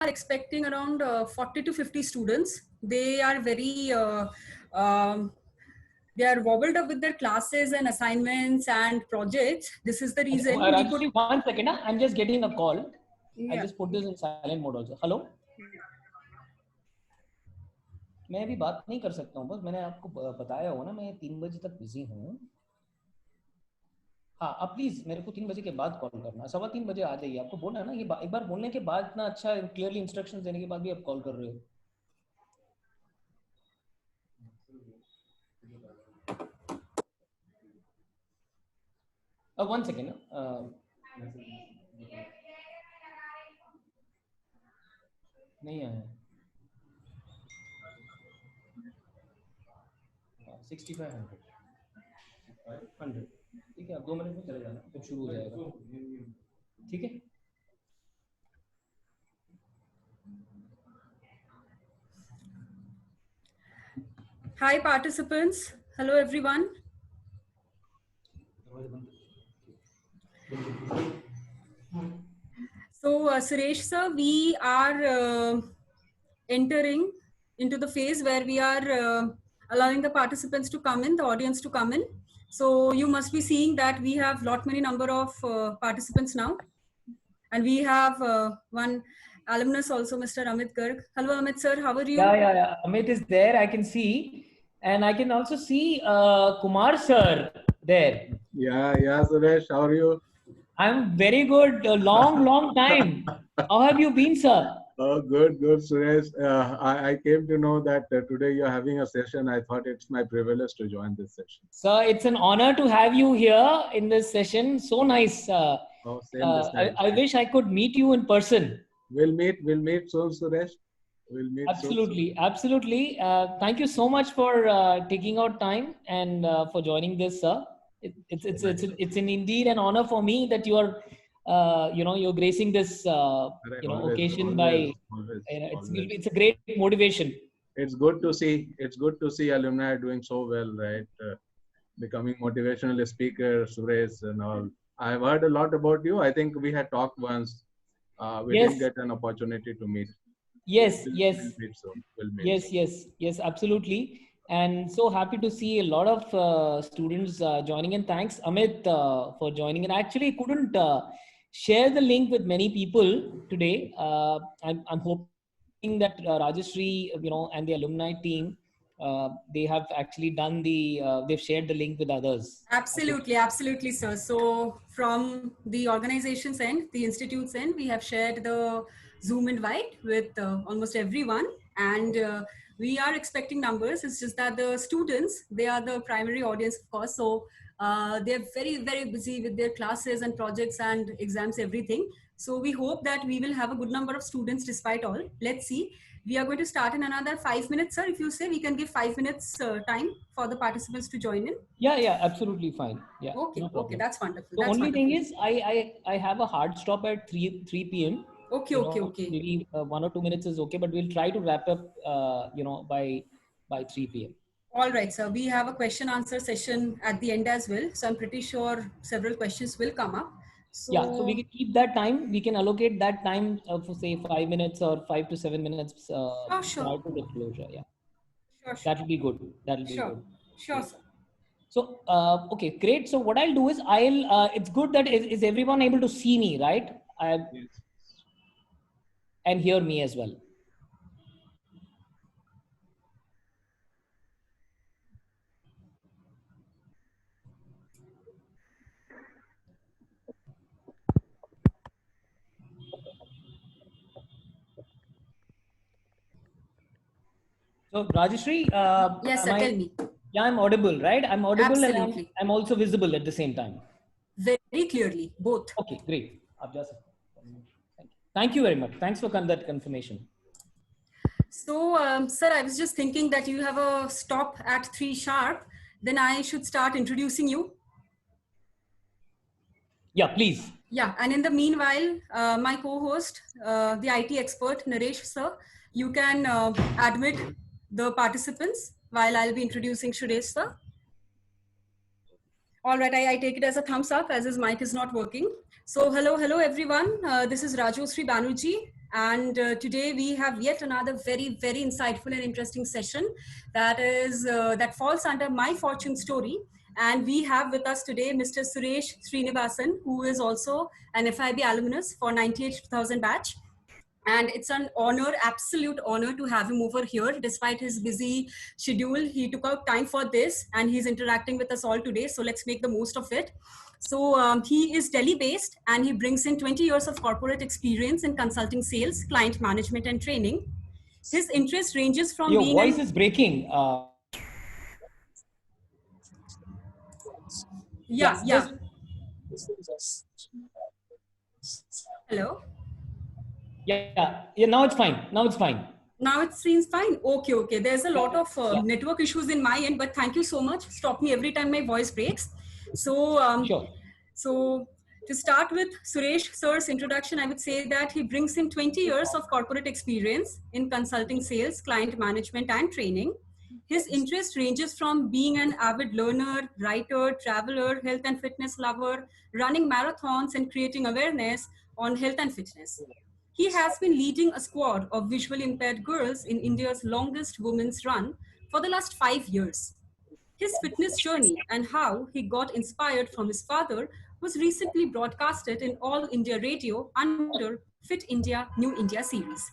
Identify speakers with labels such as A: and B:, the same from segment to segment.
A: are expecting around 40 to 50 students. They are very, they are wobbled up with their classes and assignments and projects. This is the reason we could.
B: Rajashree, 1 second. I'm just getting a call.
A: Yeah.
B: I'll just put this in silent mode also. Hello? मैं अभी बात नहीं कर सकता हूँ, बस मैंने आपको बताया हो ना, मैं 3 बजे तक बिजी हूँ. हाँ, आप प्लीज मेरे को 3 बजे के बाद कॉल करना. 3:15 बजे आ जाइए. आपको बोला ना, ये एक बार बोलने के बाद ना, अच्छा क्लियरली इंस्ट्रक्शंस देने के बाद भी आप कॉल कर रहे हो. One second. नहीं आया. 6500. ठीक है, आप 2 मिनट में चले जाना, तो शुरू हो जाएगा. ठीक है.
A: Hi participants. Hello everyone. So Suresh sir, we are entering into the phase where we are allowing the participants to come in, the audience to come in. So you must be seeing that we have many number of participants now, and we have one alumnus also, Mr. Amit Garg. Hello Amit sir, how are you?
B: Yeah. Amit is there, I can see, and I can also see Kumar sir there.
C: Yeah, Suresh, how are you?
B: I'm very good. A long time. How have you been, sir?
C: Oh, good, Suresh. I came to know that today you're having a session. I thought it's my privilege to join this session.
B: Sir, it's an honor to have you here in this session. So nice. I wish I could meet you in person.
C: We'll meet soon, Suresh. We'll meet
B: absolutely, soon. Absolutely. Thank you so much for taking out time and for joining this, sir. It's indeed an honor for me that you are you're gracing this occasion by it's a great motivation.
C: It's good to see alumni doing so well, right? Becoming motivational speaker, Suresh and all. I've heard a lot about you. I think we had talked once. We didn't get an opportunity to meet.
B: Yes.
C: We'll meet soon.
B: Yes, absolutely. And so happy to see a lot of students joining in. Thanks, Amit, for joining in. Actually, couldn't share the link with many people today. I'm hoping that Rajashree, and the alumni team, they have actually done they've shared the link with others.
A: Absolutely, sir. So from the organization's end, the institute's end, we have shared the Zoom invite with almost everyone, and we are expecting numbers. It's just that the students, they are the primary audience, of course. So they're very, very busy with their classes and projects and exams, everything. So we hope that we will have a good number of students despite all. Let's see. We are going to start in another 5 minutes, sir. If you say we can give 5 minutes time for the participants to join in.
B: Yeah, absolutely fine. Yeah.
A: Okay,
B: no
A: okay, that's wonderful.
B: The only thing is I have a hard stop at 3 p.m.
A: Okay.
B: Maybe 1 or 2 minutes is okay, but we'll try to wrap up, by 3 p.m.
A: All right, sir. We have a question answer session at the end as well. So I'm pretty sure several questions will come up.
B: So we can keep that time. We can allocate that time for say 5 minutes or 5 to 7 minutes prior to the closure. Yeah.
A: Sure.
B: That will be good.
A: Sure, sir.
B: So, okay, great. So what I'll do is it's good that is everyone able to see me, right?
C: Yes.
B: And hear me as well. So Rajashree,
A: yes, sir, tell me.
B: Yeah, I'm audible, right? I'm audible.
A: Absolutely.
B: And I'm also visible at the same time.
A: Very clearly, both.
B: Okay, great. Thank you very much. Thanks for that confirmation.
A: So, sir, I was just thinking that you have a stop at 3 sharp. Then I should start introducing you.
B: Yeah, please.
A: Yeah, and in the meanwhile, my co-host, the IT expert, Naresh, sir, you can admit the participants while I'll be introducing Suresh, sir. All right, I take it as a thumbs up as his mic is not working. So hello everyone. This is Rajashree Banerjee, And today we have yet another very, very insightful and interesting session that falls under my fortune story. And we have with us today Mr. Suresh Srinivasan, who is also an FIIB alumnus for 98,000 batch. And it's an honor, absolute honor to have him over here. Despite his busy schedule, he took out time for this and he's interacting with us all today. So let's make the most of it. So he is Delhi based and he brings in 20 years of corporate experience in consulting sales, client management and training. His interest ranges from
B: Your
A: being
B: voice is breaking.
A: Yeah. Hello?
B: Yeah, now it's fine. Now it's fine.
A: Now it seems fine. Okay. There's a lot of network issues in my end, but thank you so much. Stop me every time my voice breaks. So,
B: Sure.
A: So to start with Suresh sir's introduction, I would say that he brings in 20 years of corporate experience in consulting sales, client management, and training. His interest ranges from being an avid learner, writer, traveler, health and fitness lover, running marathons, and creating awareness on health and fitness. He has been leading a squad of visually impaired girls in India's longest women's run for the last 5 years. His fitness journey and how he got inspired from his father was recently broadcasted in All India Radio under Fit India New India series.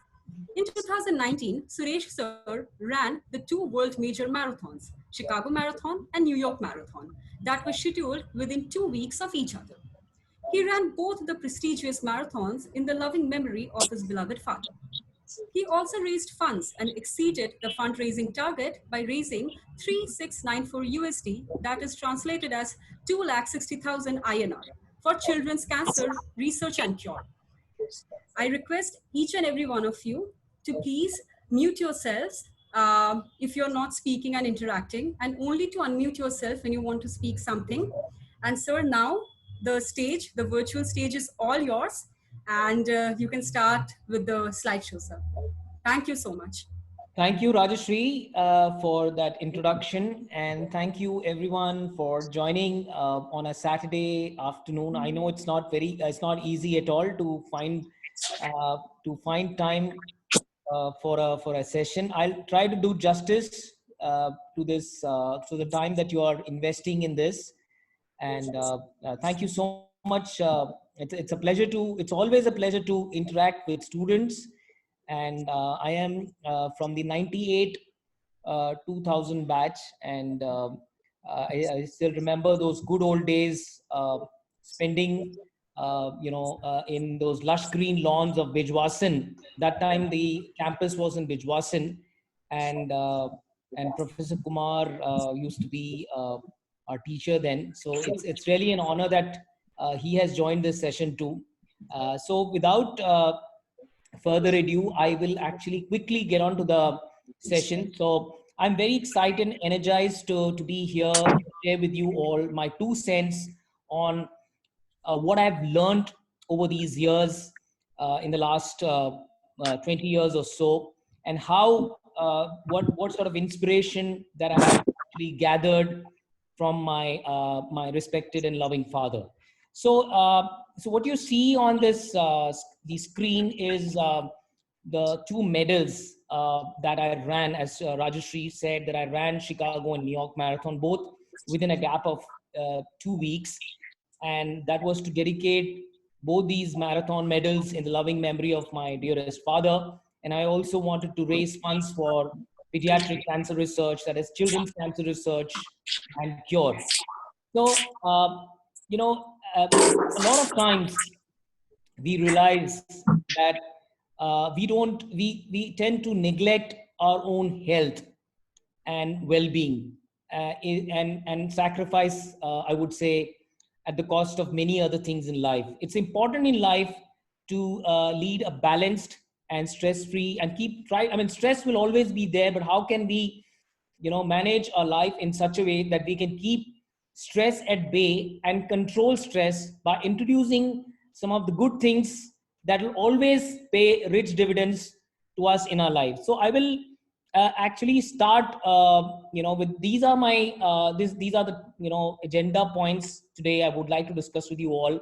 A: In 2019, Suresh Sir ran the two world major marathons, Chicago Marathon and New York Marathon, that were scheduled within 2 weeks of each other. He ran both the prestigious marathons in the loving memory of his beloved father. He also raised funds and exceeded the fundraising target by raising 3694 USD, that is translated as 2,60,000 INR, for children's cancer research and cure. I request each and every one of you to please mute yourselves if you're not speaking and interacting, and only to unmute yourself when you want to speak something. And sir, now the virtual stage is all yours, and you can start with the slideshow, sir. Thank you so much.
B: Thank you, Rajashree, for that introduction. And thank you everyone for joining on a Saturday afternoon. I know it's not easy at all to find time for a session. I'll try to do justice to this, to the time that you are investing in this. And thank you so much. It's always a pleasure to interact with students. And I am from the 98 2000 batch, and I still remember those good old days, spending in those lush green lawns of Bijwasan. That time the campus was in Bijwasan, and Professor Kumar used to be our teacher then. So it's really an honor that he has joined this session too. So without further ado, I will actually quickly get on to the session. So I'm very excited and energized to be here to share with you all my 2 cents on what I've learned over these years in the last 20 years or so, and how what sort of inspiration that I have actually gathered from my respected and loving father. So so what you see on this the screen is the two medals that I ran, as Rajashree said, that I ran Chicago and New York Marathon, both within a gap of 2 weeks. And that was to dedicate both these marathon medals in the loving memory of my dearest father. And I also wanted to raise funds for pediatric cancer research, that is children's cancer research and cure. So, a lot of times we realize that we tend to neglect our own health and well-being, and sacrifice, I would say, at the cost of many other things in life. It's important in life to lead a balanced and stress-free and stress will always be there, but how can we, manage our life in such a way that we can keep stress at bay and control stress by introducing some of the good things that will always pay rich dividends to us in our life. So I will actually start, with these are the agenda points today I would like to discuss with you all.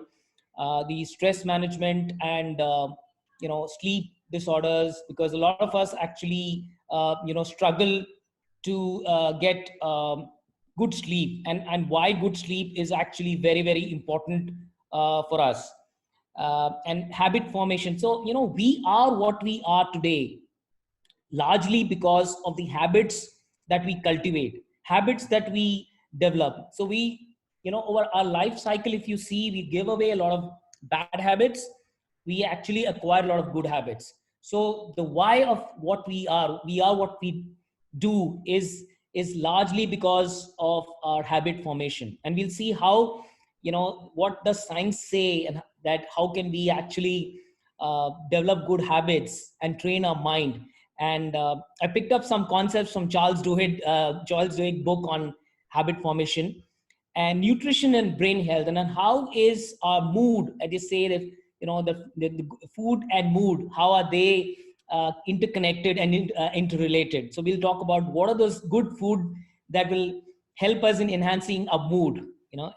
B: The stress management and sleep disorders, because a lot of us actually, struggle to get good sleep, and why good sleep is actually very, very important for us. And habit formation. So, we are what we are today largely because of the habits that we cultivate, habits that we develop. So we, over our life cycle, if you see, we give away a lot of bad habits, we actually acquire a lot of good habits. So the why of what we are what we do is largely because of our habit formation. And we'll see how, what does science say, and that how can we actually develop good habits and train our mind. And I picked up some concepts from Charles Duhigg book on habit formation and nutrition and brain health, and then how is our mood. I just say that, the food and mood, how are they interconnected and interrelated. So we'll talk about what are those good food that will help us in enhancing our mood,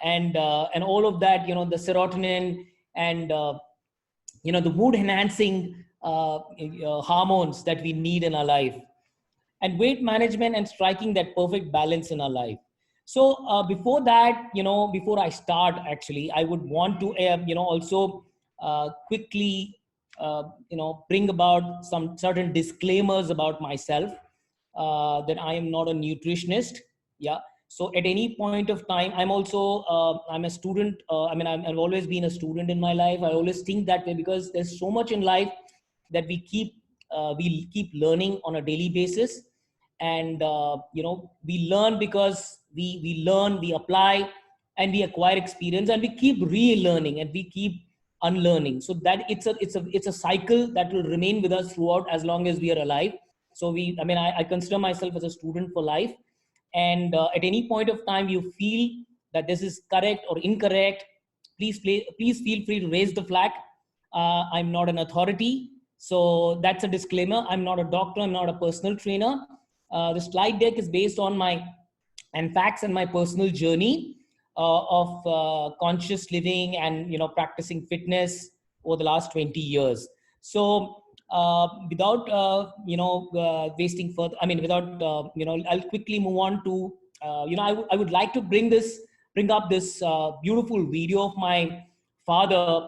B: and all of that, the serotonin and the mood enhancing hormones that we need in our life, and weight management and striking that perfect balance in our life. So before that, before I start, actually, I would want to, also quickly, bring about some certain disclaimers about myself, that I am not a nutritionist. Yeah. So at any point of time, I'm also, I'm a student. I've always been a student in my life. I always think that way because there's so much in life that we keep learning on a daily basis. And we learn because we learn, we apply, and we acquire experience, and we keep relearning, and we keep unlearning. So that it's a cycle that will remain with us throughout as long as we are alive. So I consider myself as a student for life. And at any point of time you feel that this is correct or incorrect, please feel free to raise the flag. I'm not an authority. So that's a disclaimer. I'm not a doctor. I'm not a personal trainer. The slide deck is based on my and facts and my personal journey of conscious living and practicing fitness over the last 20 years. So without wasting further, without I'll quickly move on to I would like to bring up this beautiful video of my father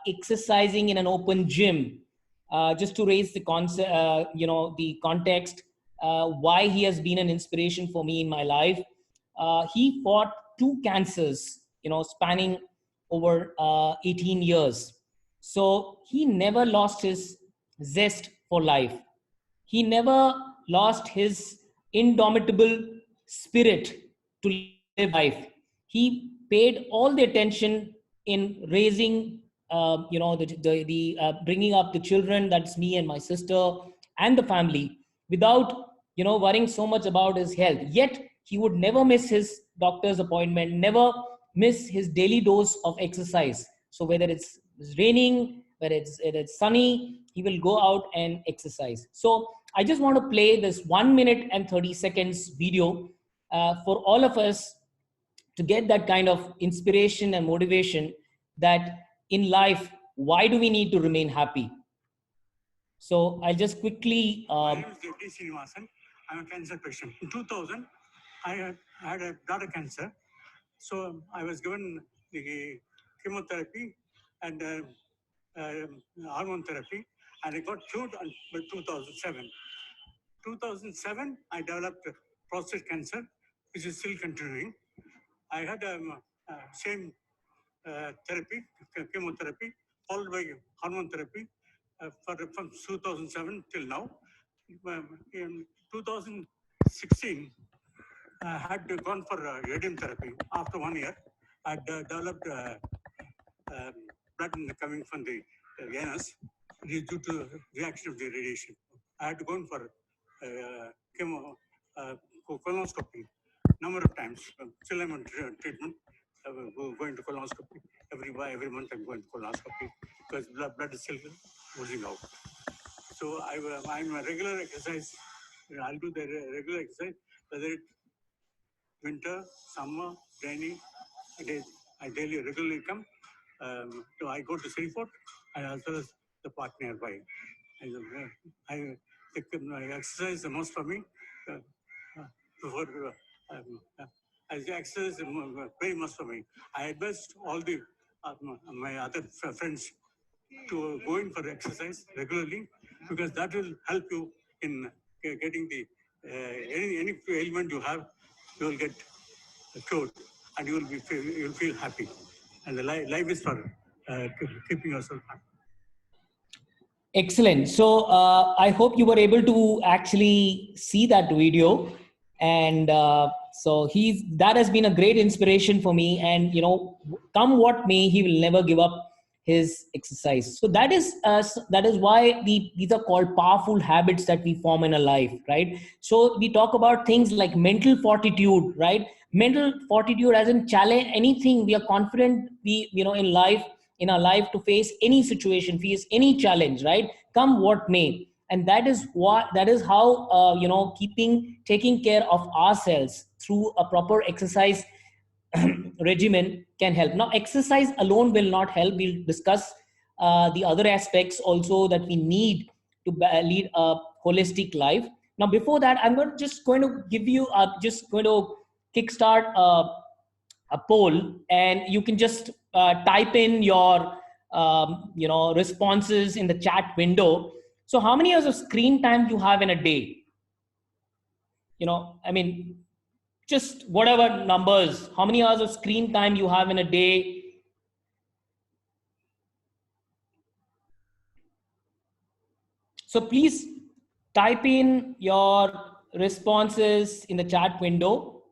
B: exercising in an open gym, just to raise the concept, the context, why he has been an inspiration for me in my life. He fought two cancers, spanning over 18 years. So he never lost his zest for life. He never lost his indomitable spirit to live life. He paid all the attention in raising, the bringing up the children, that's me and my sister and the family, without worrying so much about his health. Yet he would never miss his doctor's appointment, never miss his daily dose of exercise. So whether it's raining, whether it's sunny, he will go out and exercise. So I just want to play this 1 minute and 30 seconds video for all of us to get that kind of inspiration and motivation that in life, why do we need to remain happy? So I'll just quickly.
D: My name is Srinivasan. I'm a cancer patient. In 2000, I had a bladder cancer. So I was given the chemotherapy and hormone therapy, and I got cured until 2007. 2007, I developed prostate cancer, which is still continuing. I had same therapy, chemotherapy, followed by hormone therapy from 2007 till now. In 2016, I had gone for radium therapy. After 1 year, I developed blood coming from the venous due to reaction of the radiation. I had to go in for chemo, colonoscopy number of times. Still I'm on treatment. Going to colonoscopy every month. I'm going to colonoscopy because blood is still oozing out. So I'm a regular exercise. I'll do the regular exercise, whether it's winter, summer, rainy. I daily regularly come. So I go to Srifort and as well as the park nearby. I exercise the most for me. Before I exercise very much for me. I advise all the my other friends to go in for exercise regularly, because that will help you in getting the any ailment you have, you will get cured, and you will feel happy. And the life is for keeping yourself happy.
B: Excellent. So I hope you were able to actually see that video, and so that has been a great inspiration for me. And come what may, he will never give up his exercise. So that is why these are called powerful habits that we form in a life, right? So we talk about things like mental fortitude, right? Mental fortitude as in challenge anything. We are confident in our life to face any situation, face any challenge, right? Come what may. And that is how taking care of ourselves through a proper exercise regimen can help. Now, exercise alone will not help. We'll discuss the other aspects also that we need to lead a holistic life. Now, before that, I'm just going to give you just going to kickstart a poll, and you can just type in your responses in the chat window. So how many hours of screen time you have in a day? I mean, just whatever numbers, how many hours of screen time you have in a day? So please type in your responses in the chat window.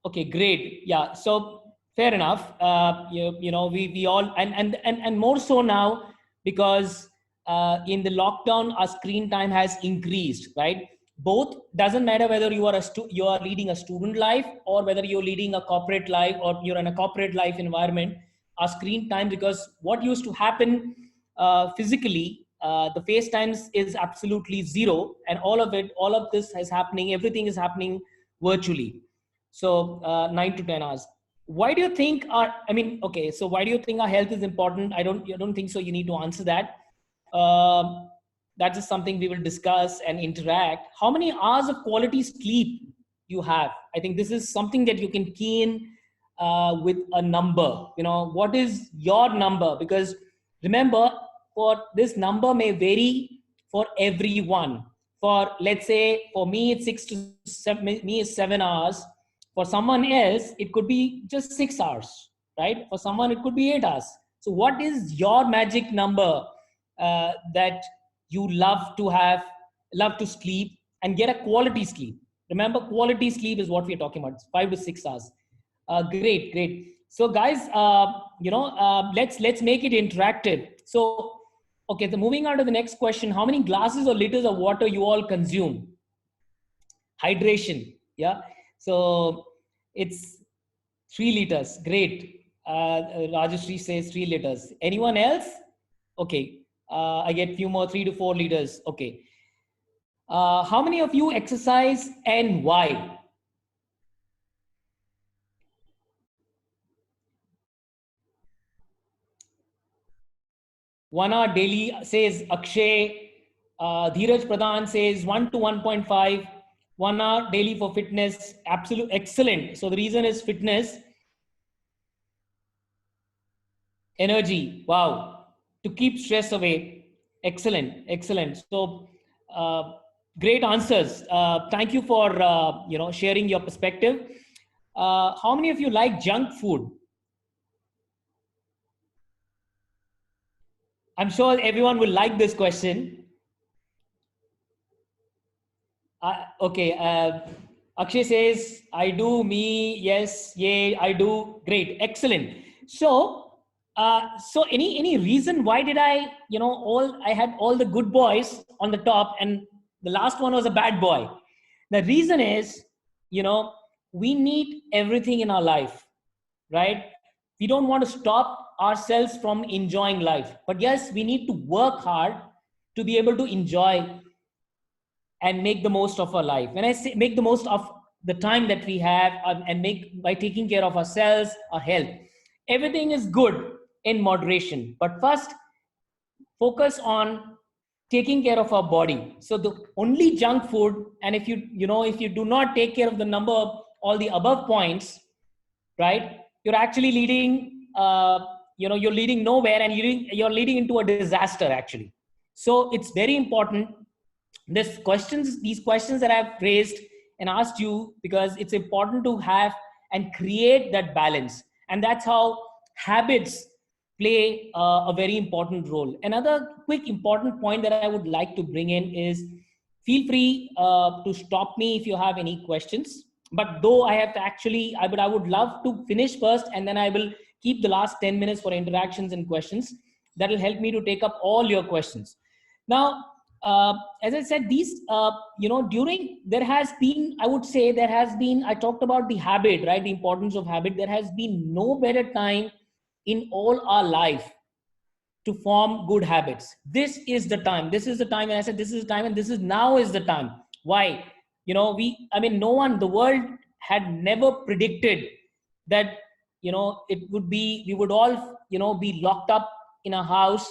B: Okay, great. Yeah, so fair enough. We all, and more so now, because in the lockdown, our screen time has increased, right? Both, doesn't matter whether you are leading a student life, or whether you're leading a corporate life, or you're in a corporate life environment. Our screen time, because what used to happen physically, the face times is absolutely zero, and all of this is happening. Everything is happening virtually. So 9 to 10 hours. Why do you think okay, so why do you think our health is important? I don't think so. You need to answer that. That is something we will discuss and interact. How many hours of quality sleep you have? I think this is something that you can key in with a number. What is your number? Because remember, for this number may vary for everyone. For, let's say, for me it's 7 hours. For someone else it could be just 6 hours, right? For someone it could be 8 hours. So what is your magic number that you love to sleep and get a quality sleep? Remember, quality sleep is what we're talking about. It's 5 to 6 hours. Great. So guys, let's make it interactive. So, okay, so moving on to the next question. How many glasses or liters of water you all consume? Hydration. Yeah. So it's 3 liters. Great. Rajashree says 3 liters. Anyone else? Okay. I get few more, 3 to 4 liters. Okay. How many of you exercise and why? One hour daily, says Akshay. Dheeraj Pradhan says 1 to 1.5. 1 hour daily for fitness. Absolute excellent. So the reason is fitness. Energy. Wow. To keep stress away. Excellent. So great answers. Thank you for sharing your perspective. How many of you like junk food? I'm sure everyone will like this question. Okay. Akshay says, I do, me, yes, yay, I do. Great, excellent. So, any reason why did I had all the good boys on the top and the last one was a bad boy? The reason is, we need everything in our life, right? We don't want to stop ourselves from enjoying life, but yes, we need to work hard to be able to enjoy and make the most of our life. When I say make the most of the time that we have, and make by taking care of ourselves, our health, everything is good in moderation. But first, focus on taking care of our body. So the only junk food, and if if you do not take care of the number of all the above points, right, you're actually leading, you're leading nowhere, and you're leading into a disaster actually. So it's very important. These questions that I've raised and asked you, because it's important to have and create that balance. And that's how habits play a very important role. Another quick important point that I would like to bring in is, feel free to stop me if you have any questions. But though I have to actually, I would love to finish first, and then I will keep the last 10 minutes for interactions and questions. That will help me to take up all your questions. Now, as I said, these, there has been, I would say, I talked about the habit, right? The importance of habit. There has been no better time in all our life to form good habits. This is the time. This is the time. And I said, this is the time, and now is the time. Why? No one, the world had never predicted that, we would all, be locked up in a house,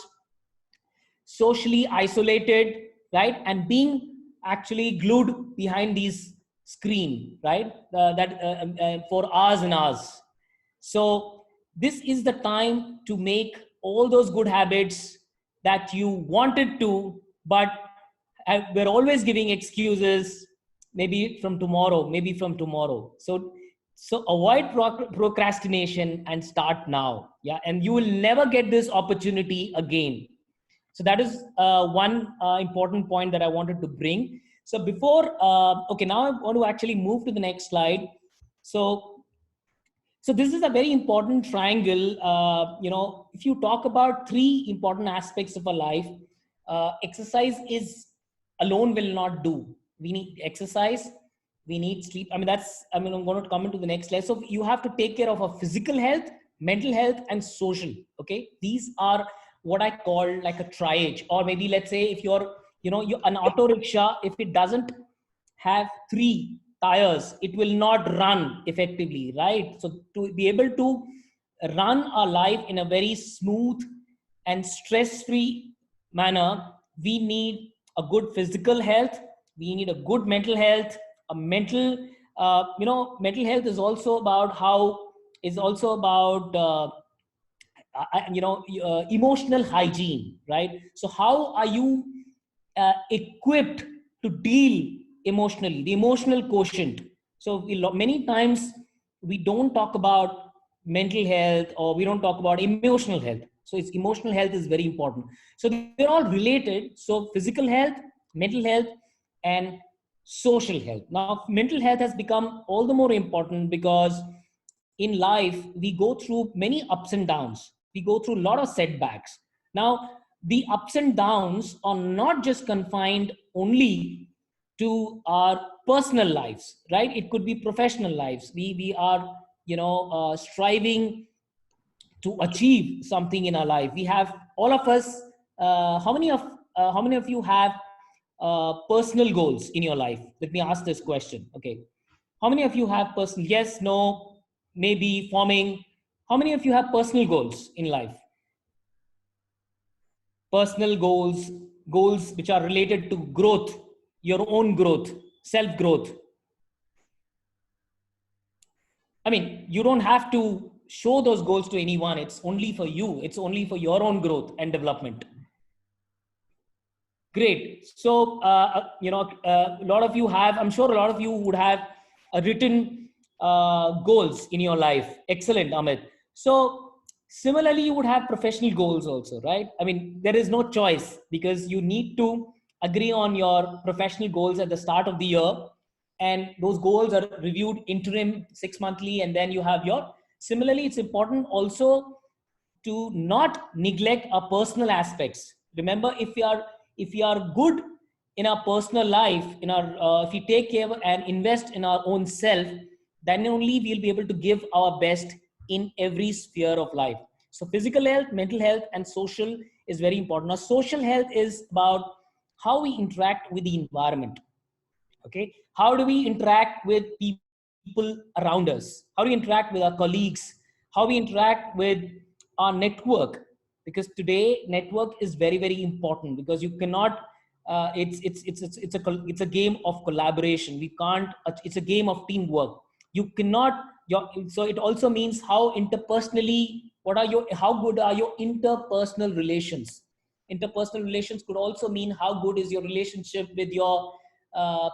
B: socially isolated, right? And being actually glued behind these screen, right? For hours and hours. So this is the time to make all those good habits that you wanted to, but we're always giving excuses, maybe from tomorrow. So avoid procrastination and start now. Yeah. And you will never get this opportunity again. So that is one important point that I wanted to bring. So before, okay, now I want to actually move to the next slide. So this is a very important triangle. If you talk about three important aspects of our life, exercise is alone will not do. We need exercise, we need sleep. I'm going to come into the next slide. So you have to take care of our physical health, mental health, and social. Okay, these are what I call like a triage. Or maybe let's say if you're an auto rickshaw, if it doesn't have three tires, it will not run effectively, right? So to be able to run our life in a very smooth and stress-free manner, we need a good physical health, we need a good mental health. A mental mental health is also about emotional hygiene, right? So how are you equipped to deal emotionally, the emotional quotient? So many times we don't talk about mental health, or we don't talk about emotional health. So it's emotional health is very important. So they're all related. So physical health, mental health, and social health. Now mental health has become all the more important because in life we go through many ups and downs, we go through a lot of setbacks. Now the ups and downs are not just confined only to our personal lives, right? It could be professional lives. We are striving to achieve something in our life. We have, all of us, how many of you have personal goals in your life? Let me ask this question. Okay, how many of you have personal, yes, no, maybe, forming? How many of you have personal goals in life? Personal goals, goals which are related to growth, your own growth, self growth. You don't have to show those goals to anyone. It's only for you. It's only for your own growth and development. Great. So, a lot of you have, I'm sure a lot of you would have written goals in your life. Excellent, Amit. So similarly, you would have professional goals also, right? There is no choice, because you need to agree on your professional goals at the start of the year. And those goals are reviewed interim 6 monthly. And then you have similarly, it's important also to not neglect our personal aspects. Remember, if we are good in our personal life, in our if we take care and invest in our own self, then only we'll be able to give our best in every sphere of life. So physical health, mental health, and social is very important. Now, social health is about how we interact with the environment. Okay, how do we interact with people around us? How do we interact with our colleagues? How we interact with our network? because today network is very, very important, because you cannot, it's a game of collaboration. We can't, it's a game of teamwork. You cannot, so it also means how interpersonally, how good are your interpersonal relations. Interpersonal relations could also mean how good is your relationship with your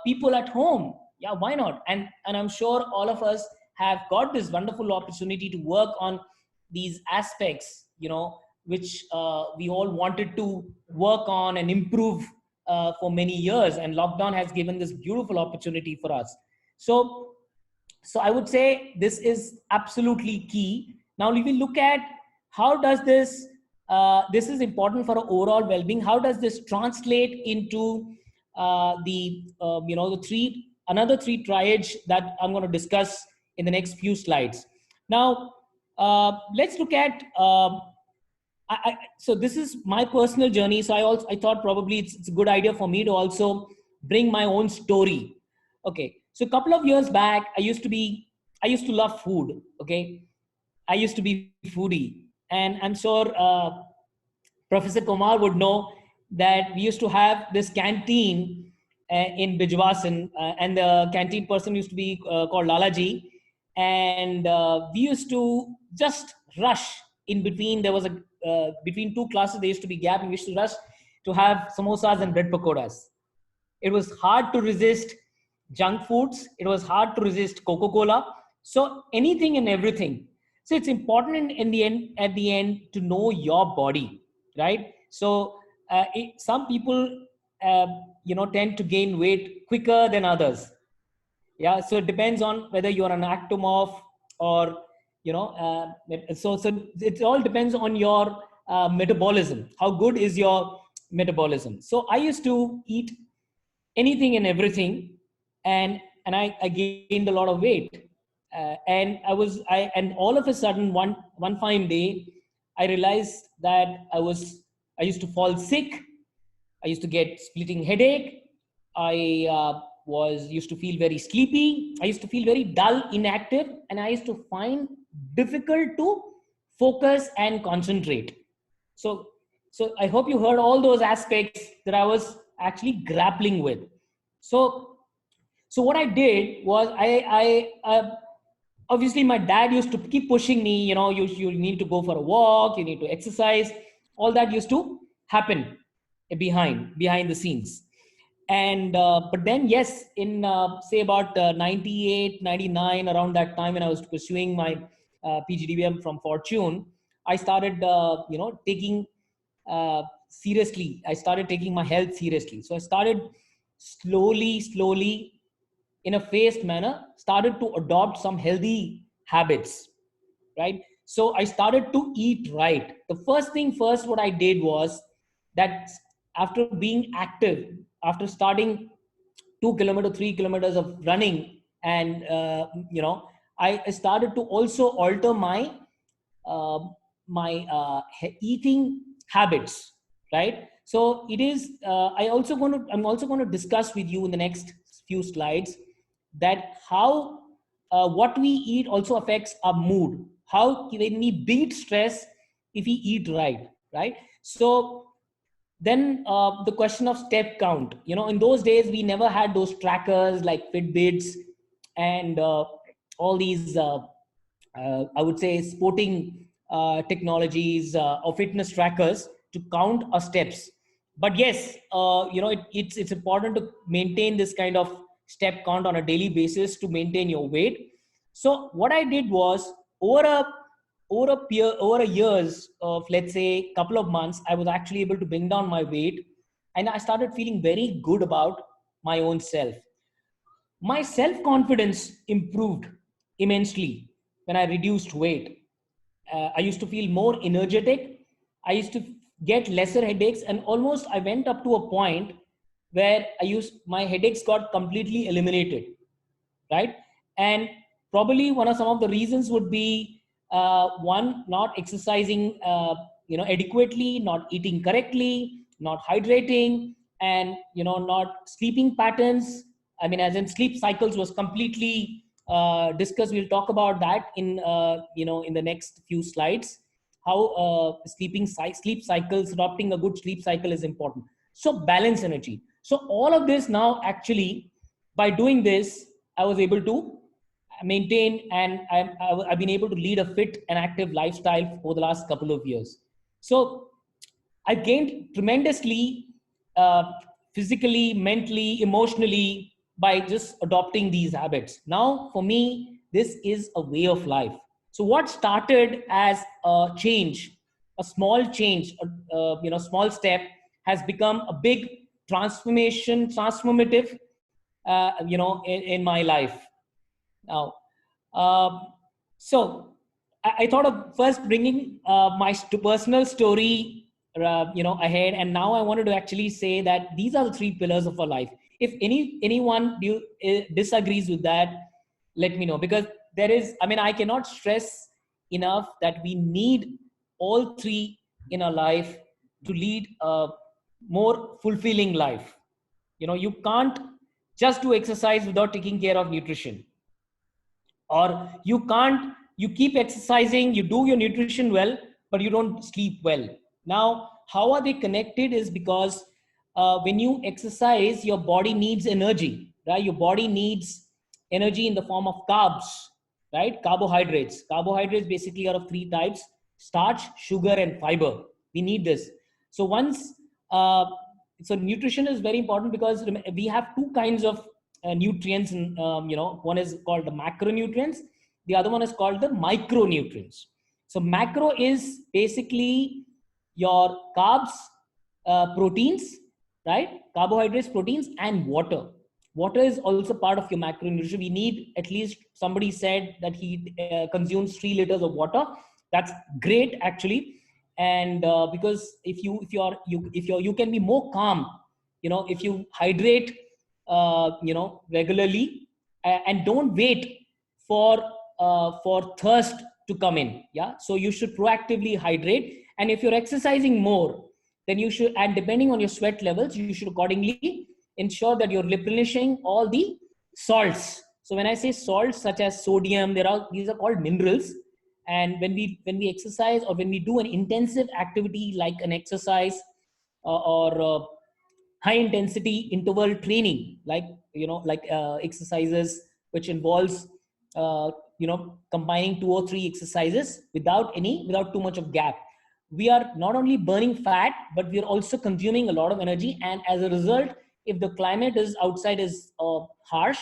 B: people at home. Yeah, why not? And I'm sure all of us have got this wonderful opportunity to work on these aspects, which we all wanted to work on and improve for many years, and lockdown has given this beautiful opportunity for us. So I would say this is absolutely key. Now we will look at how does this, this is important for our overall well-being. How does this translate into another three triads that I'm going to discuss in the next few slides. Now, let's look at, so this is my personal journey. So I thought probably it's a good idea for me to also bring my own story. Okay. So a couple of years back, I used to love food. Okay. I used to be foodie, and I'm sure Professor Kumar would know that we used to have this canteen in Bijwasan, and the canteen person used to be called Lalaji. And we used to just rush in between. There was between two classes, there used to be gap, and we used to rush to have samosas and bread pakoras. It was hard to resist junk foods. It was hard to resist Coca-Cola. So anything and everything. So it's important in the end, at the end, to know your body, right? So some people, tend to gain weight quicker than others. Yeah. So it depends on whether you're an ectomorph or, so it all depends on your metabolism. How good is your metabolism? So I used to eat anything and everything, and I gained a lot of weight, and all of a sudden one fine day I realized that I used to fall sick. I used to get splitting headache. I was used to feel very sleepy. I used to feel very dull, inactive, and I used to find difficult to focus and concentrate. So, so I hope you heard all those aspects that I was actually grappling with. So, so what I did was obviously my dad used to keep pushing me. You need to go for a walk. You need to exercise. All that used to happen behind the scenes. And but then yes, in say about 98, 99, around that time, when I was pursuing my PGDBM from Fortune, I started taking seriously. I started taking my health seriously. So I started slowly, in a phased manner, started to adopt some healthy habits, right? So I started to eat right. The first thing first, what I did was that after being active, after starting 2 kilometers, 3 kilometers of running, and I started to also alter my uh, eating habits, right? So it is. I'm also going to discuss with you in the next few slides that how what we eat also affects our mood. How when we beat stress if we eat right, right? So then the question of step count. In those days we never had those trackers like Fitbits and all these I would say sporting technologies or fitness trackers to count our steps. But yes, it's important to maintain this kind of step count on a daily basis to maintain your weight. So what I did was over a years of, let's say, couple of months, I was actually able to bring down my weight, and I started feeling very good about my own self. My self confidence improved immensely when I reduced weight. I used to feel more energetic. I used to get lesser headaches, and almost I went up to a point where my headaches got completely eliminated, right? And probably some of the reasons would be one, not exercising adequately, not eating correctly, not hydrating, and not sleeping patterns. I mean, as in sleep cycles was completely discussed. We'll talk about that in in the next few slides. how sleep cycles, adopting a good sleep cycle is important. So balance energy. So all of this now, actually, by doing this, I was able to maintain, and I've been able to lead a fit and active lifestyle over the last couple of years. So I gained tremendously, uh, physically, mentally, emotionally, by just adopting these habits. Now, for me, this is a way of life. So, what started as a change, a small change, small step, has become a big transformation, transformative, in my life. Now, um, so I thought of first bringing my personal story, ahead, and now I wanted to actually say that these are the three pillars of our life. If anyone disagrees with that, let me know, because there is. I mean, I cannot stress enough that we need all three in our life to lead a more fulfilling life. You can't just do exercise without taking care of nutrition, or you keep exercising, you do your nutrition well, but you don't sleep well. Now, how are they connected is because when you exercise, your body needs energy, right? Your body needs energy in the form of carbs, right? Carbohydrates basically are of three types: starch, sugar, and fiber. We need this. So once uh, so nutrition is very important, because we have two kinds of nutrients, and one is called the macronutrients, the other one is called the micronutrients. So macro is basically your carbs, proteins, right? Carbohydrates, proteins, and water. Water is also part of your macronutrition. We need, at least somebody said that he consumes 3 liters of water. That's great, actually. And because if you can be more calm, if you hydrate regularly, and don't wait for thirst to come in. Yeah, so you should proactively hydrate. And if you're exercising more, then you should, and depending on your sweat levels, you should accordingly ensure that you're replenishing all the salts. So when I say salts such as sodium, these are called minerals. And when we exercise, or when we do an intensive activity like an exercise, or high intensity interval training, like exercises which involves combining 2 or 3 exercises without too much of gap, we are not only burning fat, but we are also consuming a lot of energy. And as a result, if the climate is outside is harsh,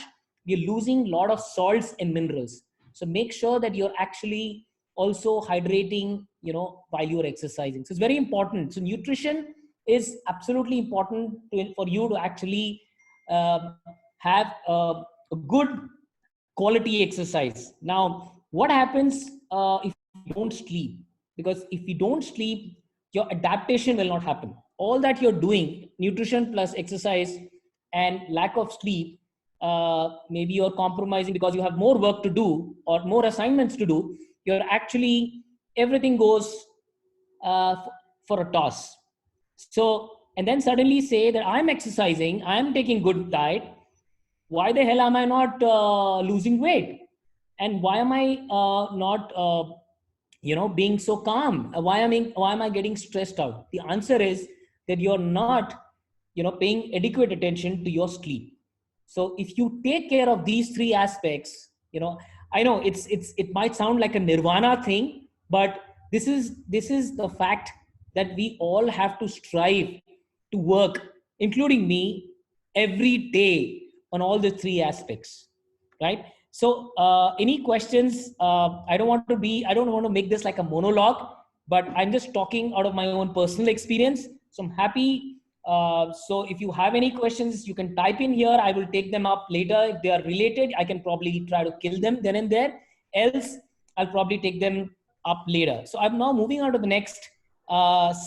B: we're losing a lot of salts and minerals. So make sure that you're actually also hydrating while you're exercising. So it's very important. So nutrition is absolutely important for you to actually have a good quality exercise. Now, what happens if you don't sleep? Because if you don't sleep, your adaptation will not happen. All that you're doing, nutrition plus exercise and lack of sleep, maybe you're compromising because you have more work to do or more assignments to do. You're actually, everything goes for a toss. So, and then suddenly say that I'm exercising, I'm taking good diet. Why the hell am I not losing weight? And why am I not, being so calm? Why am I getting stressed out? The answer is that you're not, paying adequate attention to your sleep. So if you take care of these 3 aspects, I know it might sound like a nirvana thing, but this is the fact that we all have to strive to work, including me, every day on all the 3 aspects, right? So any questions? I don't want to make this like a monologue, but I'm just talking out of my own personal experience. So I'm happy. So if you have any questions, you can type in here. I will take them up later. If they are related, I can probably try to kill them then and there. Else, I'll probably take them up later. So I'm now moving on to the next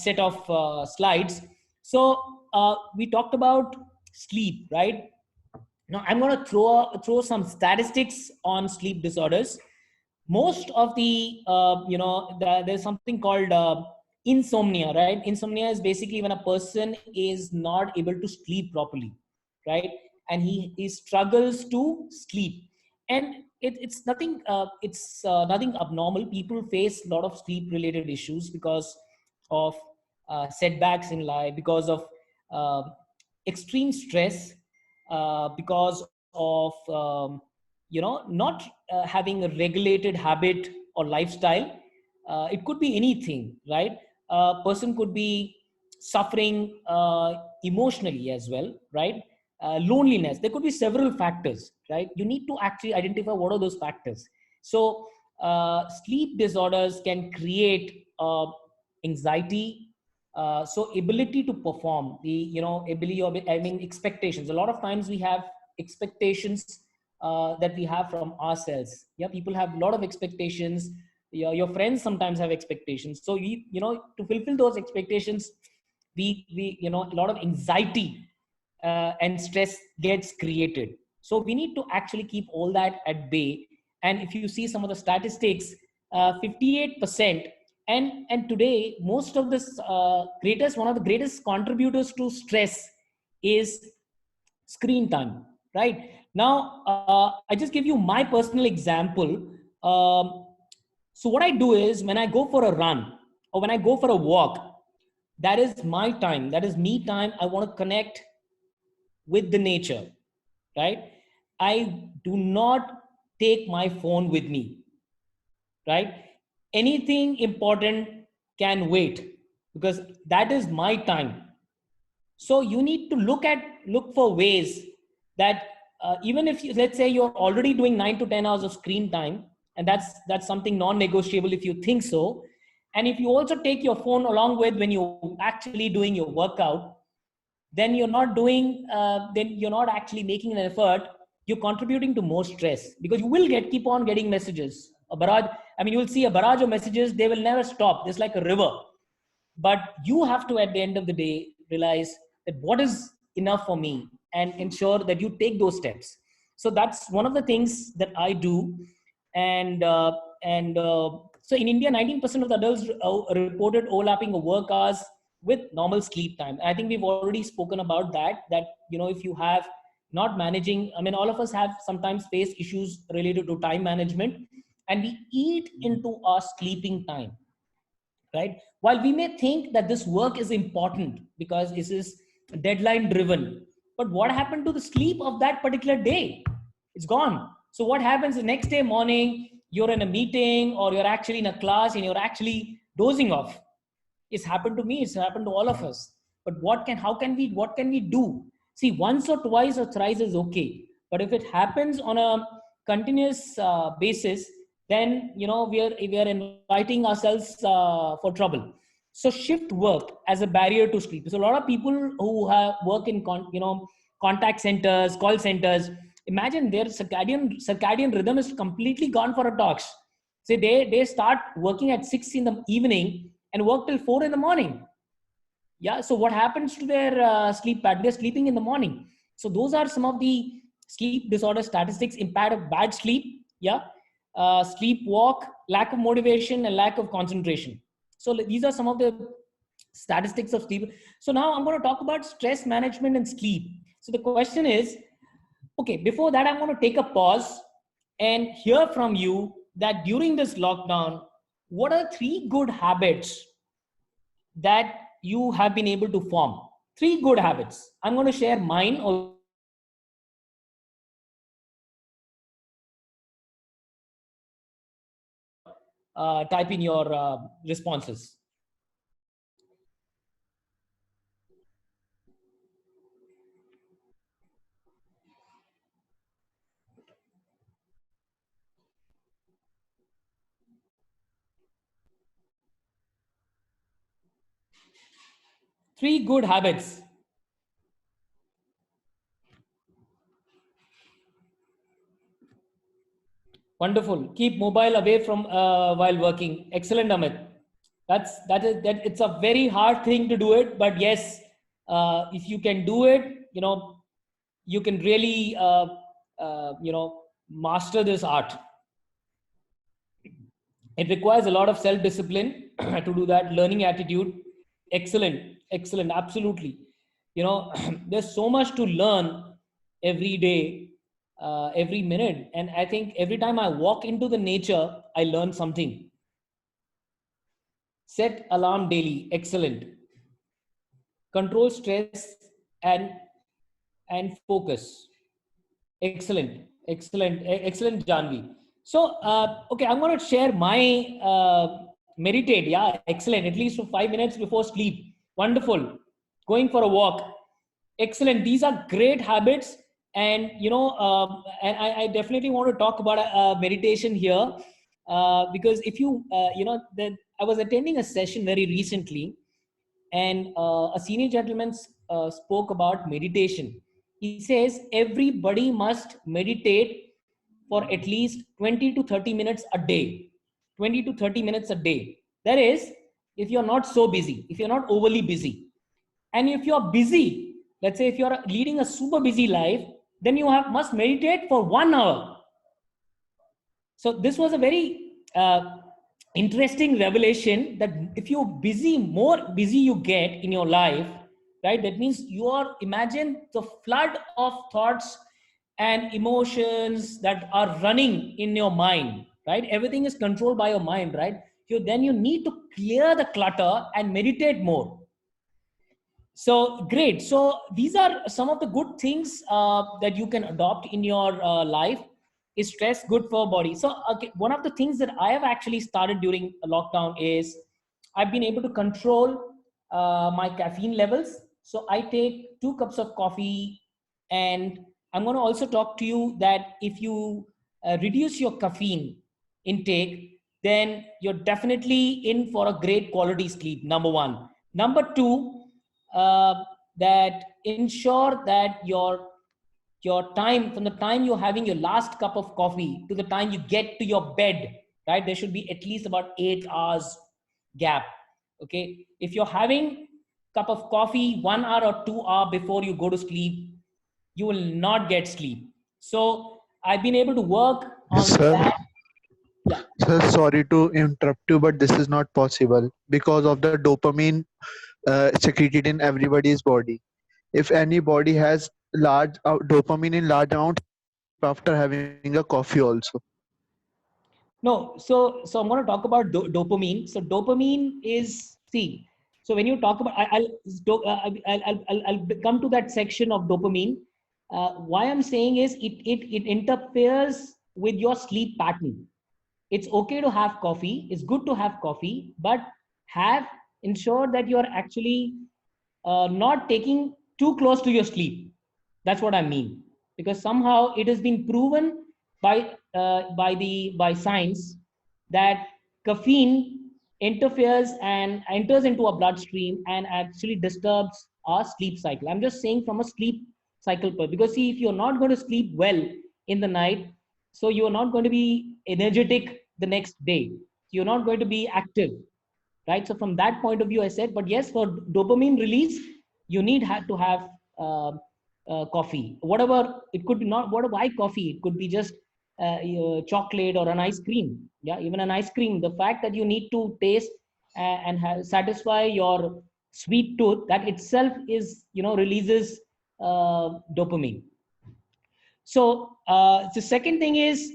B: set of slides. So we talked about sleep, right? Now I'm going to throw some statistics on sleep disorders. Most of there's something called insomnia, right? Insomnia is basically when a person is not able to sleep properly, right? And he struggles to sleep. And it's nothing, nothing abnormal. People face a lot of sleep related issues because of setbacks in life, because of uh, extreme stress, because of not having a regulated habit or lifestyle. It could be anything, right? A person could be suffering emotionally as well, right? Loneliness. There could be several factors, right? You need to actually identify what are those factors. So sleep disorders can create anxiety, so ability to perform, the ability, or I mean expectations. A lot of times we have expectations that we have from ourselves. Yeah, people have a lot of expectations. Your friends sometimes have expectations. So to fulfill those expectations, we a lot of anxiety and stress gets created. So we need to actually keep all that at bay. And if you see some of the statistics, 58%, and today most of this greatest one of the greatest contributors to stress is screen time. Right now, I just give you my personal example. So what I do is, when I go for a run or when I go for a walk, that is my time, that is me time. I want to connect with the nature, right? I do not take my phone with me, right? Anything important can wait, because that is my time. So you need to look for ways that even if you, let's say you're already doing 9 to 10 hours of screen time, and that's something non-negotiable if you think so. And if you also take your phone along with when you're actually doing your workout, then you're not actually making an effort. You're contributing to more stress, because you will keep on getting messages, a barrage. I mean, you will see a barrage of messages. They will never stop. It's like a river. But you have to, at the end of the day, realize that what is enough for me, and ensure that you take those steps. So that's one of the things that I do. And so in India, 19% of the adults reported overlapping of work hours with normal sleep time. I think we've already spoken about that if you have not managing, I mean, all of us have sometimes faced issues related to time management, and we eat into our sleeping time, right? While we may think that this work is important because this is deadline driven, but what happened to the sleep of that particular day? It's gone. So what happens the next day morning? You're in a meeting, or you're actually in a class, and you're actually dozing off. It's happened to me. It's happened to all of us. But what can we do? See, once or twice or thrice is okay. But if it happens on a continuous basis, then we are inviting ourselves for trouble. So shift work as a barrier to sleep. So a lot of people who have work in contact centers, call centers, imagine their circadian rhythm is completely gone for a toss. Say they start working at 6 in the evening and work till 4 in the morning. Yeah. So what happens to their sleep pattern? They're sleeping in the morning. So those are some of the sleep disorder statistics: impact of bad sleep. Yeah. Sleepwalk, lack of motivation, and lack of concentration. So these are some of the statistics of sleep. So now I'm going to talk about stress management and sleep. So the question is, okay, before that, I'm going to take a pause and hear from you that during this lockdown, what are 3 good habits that you have been able to form? 3 good habits. I'm going to share mine also. You can also share yours. Type in your responses. Three good habits. Wonderful. Keep mobile away from while working. Excellent, Amit. That it's a very hard thing to do it, but yes, if you can do it, you can really master this art. It requires a lot of self-discipline to do that. Learning attitude. Excellent, absolutely. There's so much to learn every day. every minute. And I think every time I walk into the nature, I learn something. Set alarm daily. Excellent. Control stress and focus. Excellent. Excellent. Excellent, Janvi. So, okay, I'm going to share my meditate. Yeah, excellent. At least for 5 minutes before sleep. Wonderful. Going for a walk. Excellent. These are great habits. And, and I definitely want to talk about meditation here because if you, I was attending a session very recently, and a senior gentleman spoke about meditation. He says everybody must meditate for at least 20 to 30 minutes a day. 20 to 30 minutes a day. That is, if you're not so busy, if you're not overly busy. And if you're busy, let's say if you're leading a super busy life, then you must meditate for 1 hour. So this was a very interesting revelation that if you're busy, more busy you get in your life, right? That means you are, imagine the flood of thoughts and emotions that are running in your mind, right? Everything is controlled by your mind, right? Then you need to clear the clutter and meditate more. So great. So these are some of the good things that you can adopt in your life. Is stress good for body? So one of the things that I have actually started during lockdown is I've been able to control my caffeine levels. So I take 2 cups of coffee, and I'm going to also talk to you that if you reduce your caffeine intake, then you're definitely in for a great quality sleep. Number one. Number two, that ensure that your time, from the time you're having your last cup of coffee to the time you get to your bed, right, there should be at least about 8 hours gap. Okay, if you're having cup of coffee 1 hour or 2 hour before you go to sleep, you will not get sleep. So I've been able to work on
E: Sir,
B: that. Yeah.
E: sir, sorry to interrupt you, but this is not possible because of the dopamine secreted in everybody's body. If anybody has large dopamine in large amounts after having a coffee also.
B: No, so I'm going to talk about dopamine. So dopamine is, see, so when you talk about, I'll come to that section of dopamine. Why I'm saying is it interferes with your sleep pattern. It's okay to have coffee. It's good to have coffee, but ensure that you are actually not taking too close to your sleep. That's what I mean, because somehow it has been proven by science that caffeine interferes and enters into our bloodstream and actually disturbs our sleep cycle. I'm just saying from a sleep cycle because see, if you're not going to sleep well in the night, so you're not going to be energetic the next day. You're not going to be active, right? So from that point of view, I said, but yes, for dopamine release, you need to have coffee. Whatever it could be, not why coffee. It could be just chocolate or an ice cream. Yeah, even an ice cream. The fact that you need to taste and satisfy your sweet tooth, that itself is releases dopamine. So the second thing is,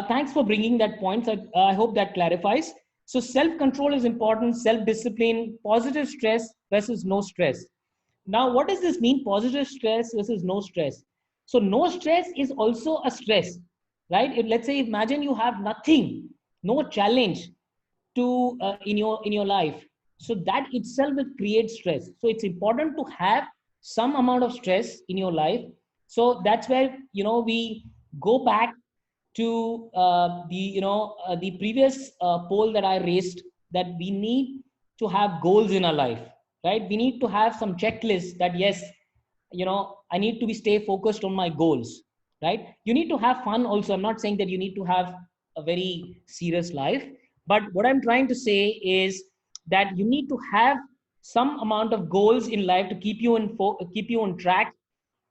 B: thanks for bringing that point. I hope that clarifies. So self-control is important, self-discipline, positive stress versus no stress. Now, what does this mean? Positive stress versus no stress. So no stress is also a stress, right? Let's say, imagine you have nothing, no challenge to in your life. So that itself will create stress. So it's important to have some amount of stress in your life. So that's where we go back to the previous poll that I raised, that we need to have goals in our life, right? We need to have some checklists that yes, I need to stay focused on my goals, right? You need to have fun also. I'm not saying that you need to have a very serious life, but what I'm trying to say is that you need to have some amount of goals in life to keep you keep you on track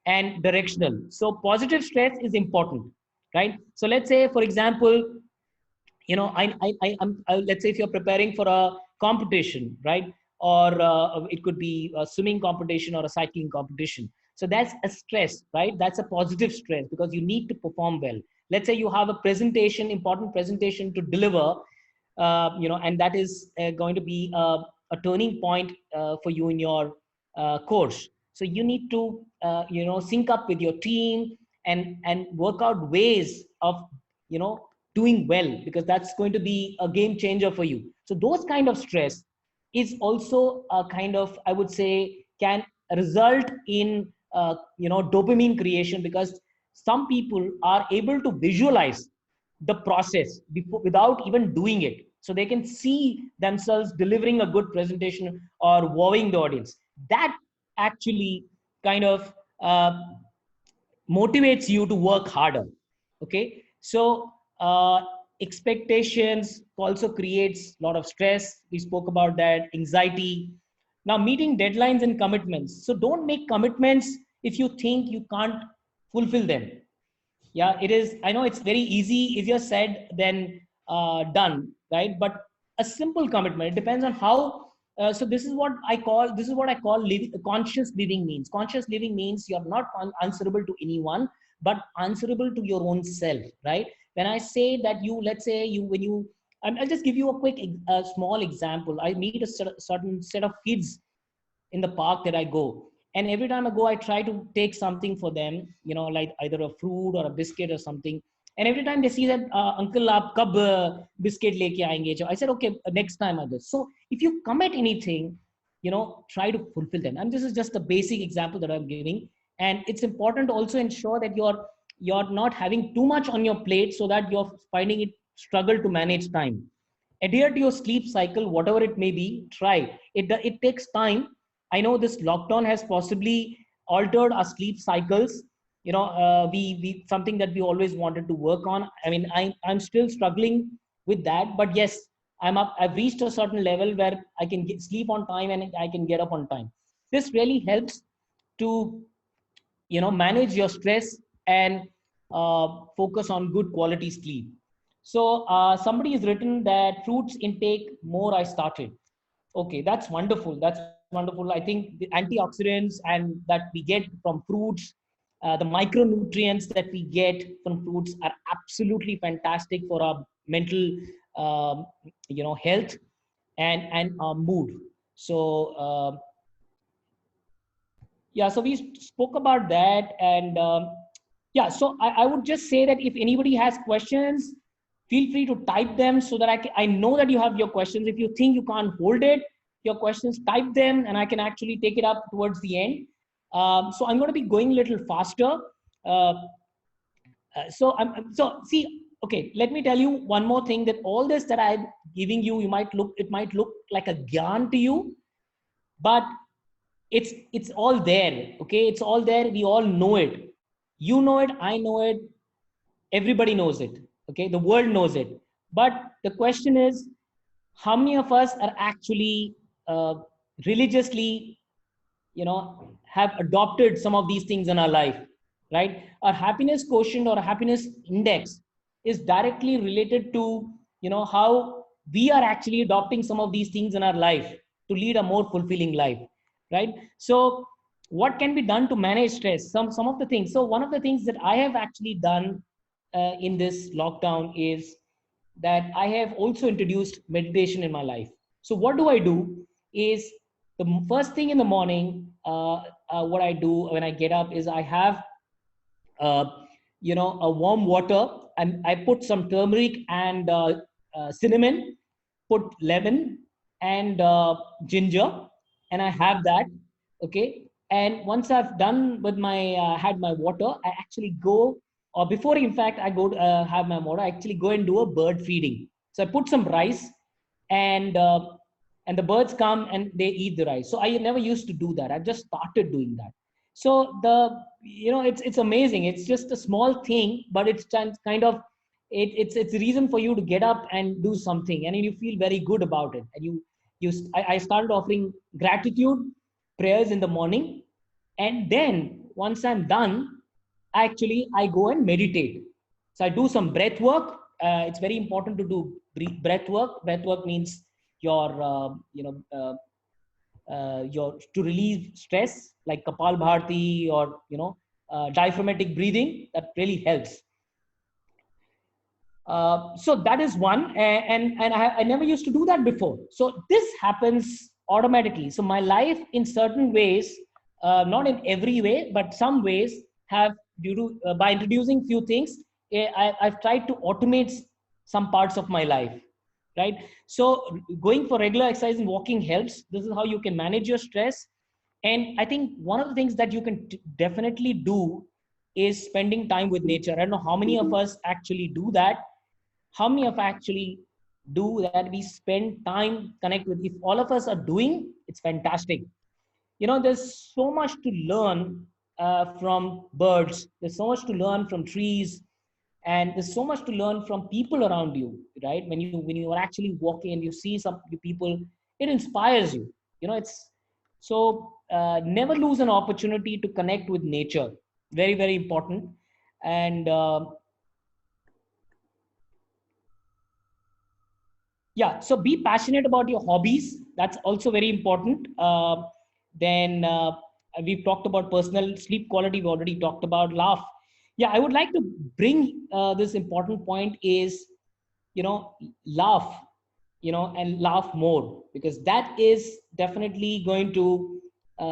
B: and directional. So positive stress is important, right? So let's say, for example, let's say if you're preparing for a competition, right? Or it could be a swimming competition or a cycling competition. So that's a stress, right? That's a positive stress because you need to perform well. Let's say you have a presentation, important presentation to deliver, and that is going to be a turning point for you in your course. So you need to, sync up with your team and work out ways of, doing well, because that's going to be a game changer for you. So those kind of stress is also a kind of, I would say, can result in, dopamine creation, because some people are able to visualize the process before, without even doing it. So they can see themselves delivering a good presentation or wowing the audience. That actually kind of motivates you to work harder. Okay. So expectations also creates a lot of stress. We spoke about that. Anxiety. Now, meeting deadlines and commitments. So don't make commitments if you think you can't fulfill them. Yeah, it is. I know it's very easier said than done, right? But a simple commitment, it depends on how. So this is what I call conscious living means. Conscious living means you're not answerable to anyone, but answerable to your own self, right? When I say that, let's say I'll just give you a quick, small example. I meet a certain set of kids in the park that I go. And every time I go, I try to take something for them, like either a fruit or a biscuit or something. And every time they see that, Uncle, aap kab biscuit leke aayenge? So I said, okay, next time I do. So if you commit anything, try to fulfill them. And this is just a basic example that I'm giving. And it's important to also ensure that you're not having too much on your plate, so that you're finding it struggle to manage time. Adhere to your sleep cycle, whatever it may be. Try it. It takes time. I know this lockdown has possibly altered our sleep cycles. We something that we always wanted to work on. I mean, I'm still struggling with that, but yes, I've reached a certain level where I can sleep on time and I can get up on time. This really helps to, manage your stress and focus on good quality sleep. So somebody has written that fruits intake more I started. Okay, that's wonderful. That's wonderful. I think the antioxidants and that we get from fruits, the micronutrients that we get from fruits are absolutely fantastic for our mental, health and our mood. So yeah, so we spoke about that. And yeah, so I would just say that if anybody has questions, feel free to type them, so that I know that you have your questions. If you think you can't hold it, your questions, type them, and I can actually take it up towards the end. So I'm going to be going a little faster. Uh, so see, okay, let me tell you one more thing, that all this that I'm giving you, it might look like a gyan to you, but it's all there. Okay, it's all there. We all know it. You know it. I know it. Everybody knows it. Okay, the world knows it. But the question is, how many of us are actually religiously, have adopted some of these things in our life, right? Our happiness quotient or happiness index is directly related to, how we are actually adopting some of these things in our life to lead a more fulfilling life, right? So what can be done to manage stress? Some of the things. So one of the things that I have actually done in this lockdown is that I have also introduced meditation in my life. So what do I do is, the first thing in the morning, what I do when I get up is I have, uh, a warm water, and I put some turmeric and cinnamon, put lemon and ginger, and I have that. Okay. And once I've done with had my water, I actually go, or before, in fact, I go to, have my water, I actually go and do a bird feeding. So I put some rice, and the birds come and they eat the rice. So I never used to do that. I just started doing that. So it's amazing. It's just a small thing, but it's kind of, it's a reason for you to get up and do something, and you feel very good about it. And I started offering gratitude prayers in the morning, and then once I'm done, actually I go and meditate. So I do some breath work. It's very important to do breath work. Breath work means your to relieve stress, like Kapal Bharti or diaphragmatic breathing. That really helps. So that is one, and I never used to do that before. So this happens automatically. So my life, in certain ways, not in every way, but some ways, have due to by introducing few things, I've tried to automate some parts of my life, right? So going for regular exercise and walking helps. This is how you can manage your stress. And I think one of the things that you can definitely do is spending time with nature. I don't know how many of us actually do that. How many of actually do that? We spend time connect with. If all of us are doing, it's fantastic. There's so much to learn from birds. There's so much to learn from trees, and there's so much to learn from people around you, right? When you are actually walking and you see some people, it inspires you. It's so never lose an opportunity to connect with nature. Very, very important. And yeah, so be passionate about your hobbies. That's also very important. Then we've talked about personal sleep quality. We already talked about laugh. Yeah, I would like to bring this important point is, laugh, and laugh more, because that is definitely going to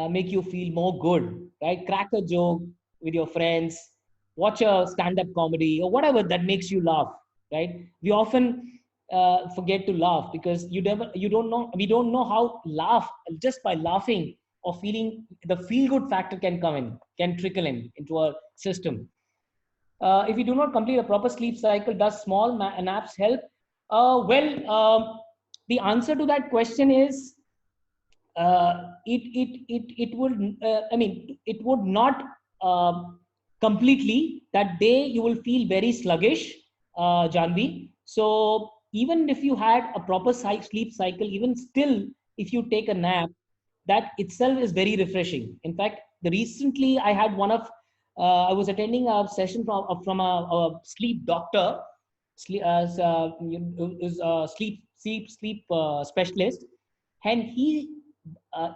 B: make you feel more good, right? Crack a joke with your friends, watch a stand-up comedy or whatever that makes you laugh, right? We often forget to laugh because we don't know how laugh, just by laughing or feeling, the feel good factor can trickle into our system. If you do not complete a proper sleep cycle, does small naps help? The answer to that question is it would it would not completely. That day you will feel very sluggish, Janvi. So even if you had a proper sleep cycle, even still, if you take a nap, that itself is very refreshing. In fact, recently I had I was attending a session from a sleep doctor, sleep specialist, and he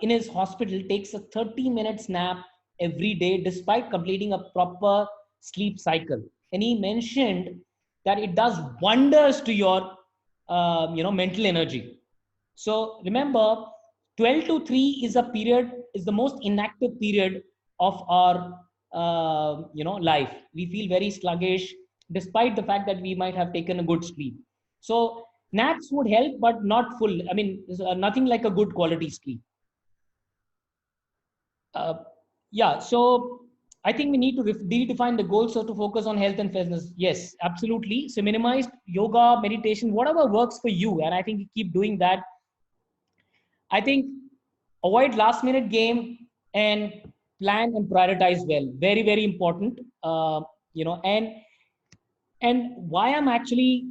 B: in his hospital takes a 30 minutes nap every day despite completing a proper sleep cycle. And he mentioned that it does wonders to your mental energy. So remember, 12 to 3 is the most inactive period of our life. We feel very sluggish despite the fact that we might have taken a good sleep. So naps would help, but not full. Nothing like a good quality sleep. Yeah, so I think we need to redefine the goals, so to focus on health and fitness. Yes, absolutely. So minimize yoga, meditation, whatever works for you. And I think you keep doing that. I think avoid last minute game and plan and prioritize well. Very, very important. And why I'm actually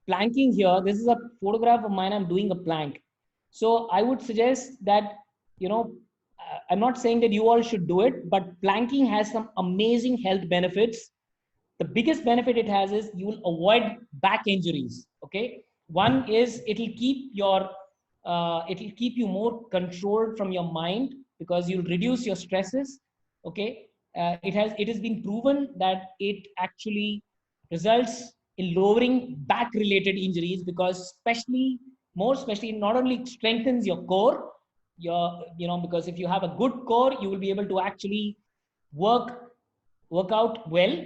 B: planking here, this is a photograph of mine. I'm doing a plank. So I would suggest that, I'm not saying that you all should do it, but planking has some amazing health benefits. The biggest benefit it has is you will avoid back injuries. Okay. One is it'll keep you more controlled from your mind, because you'll reduce your stresses. Okay. It has been proven that it actually results in lowering back related injuries, because especially not only strengthens your core, because if you have a good core, you will be able to actually work out well.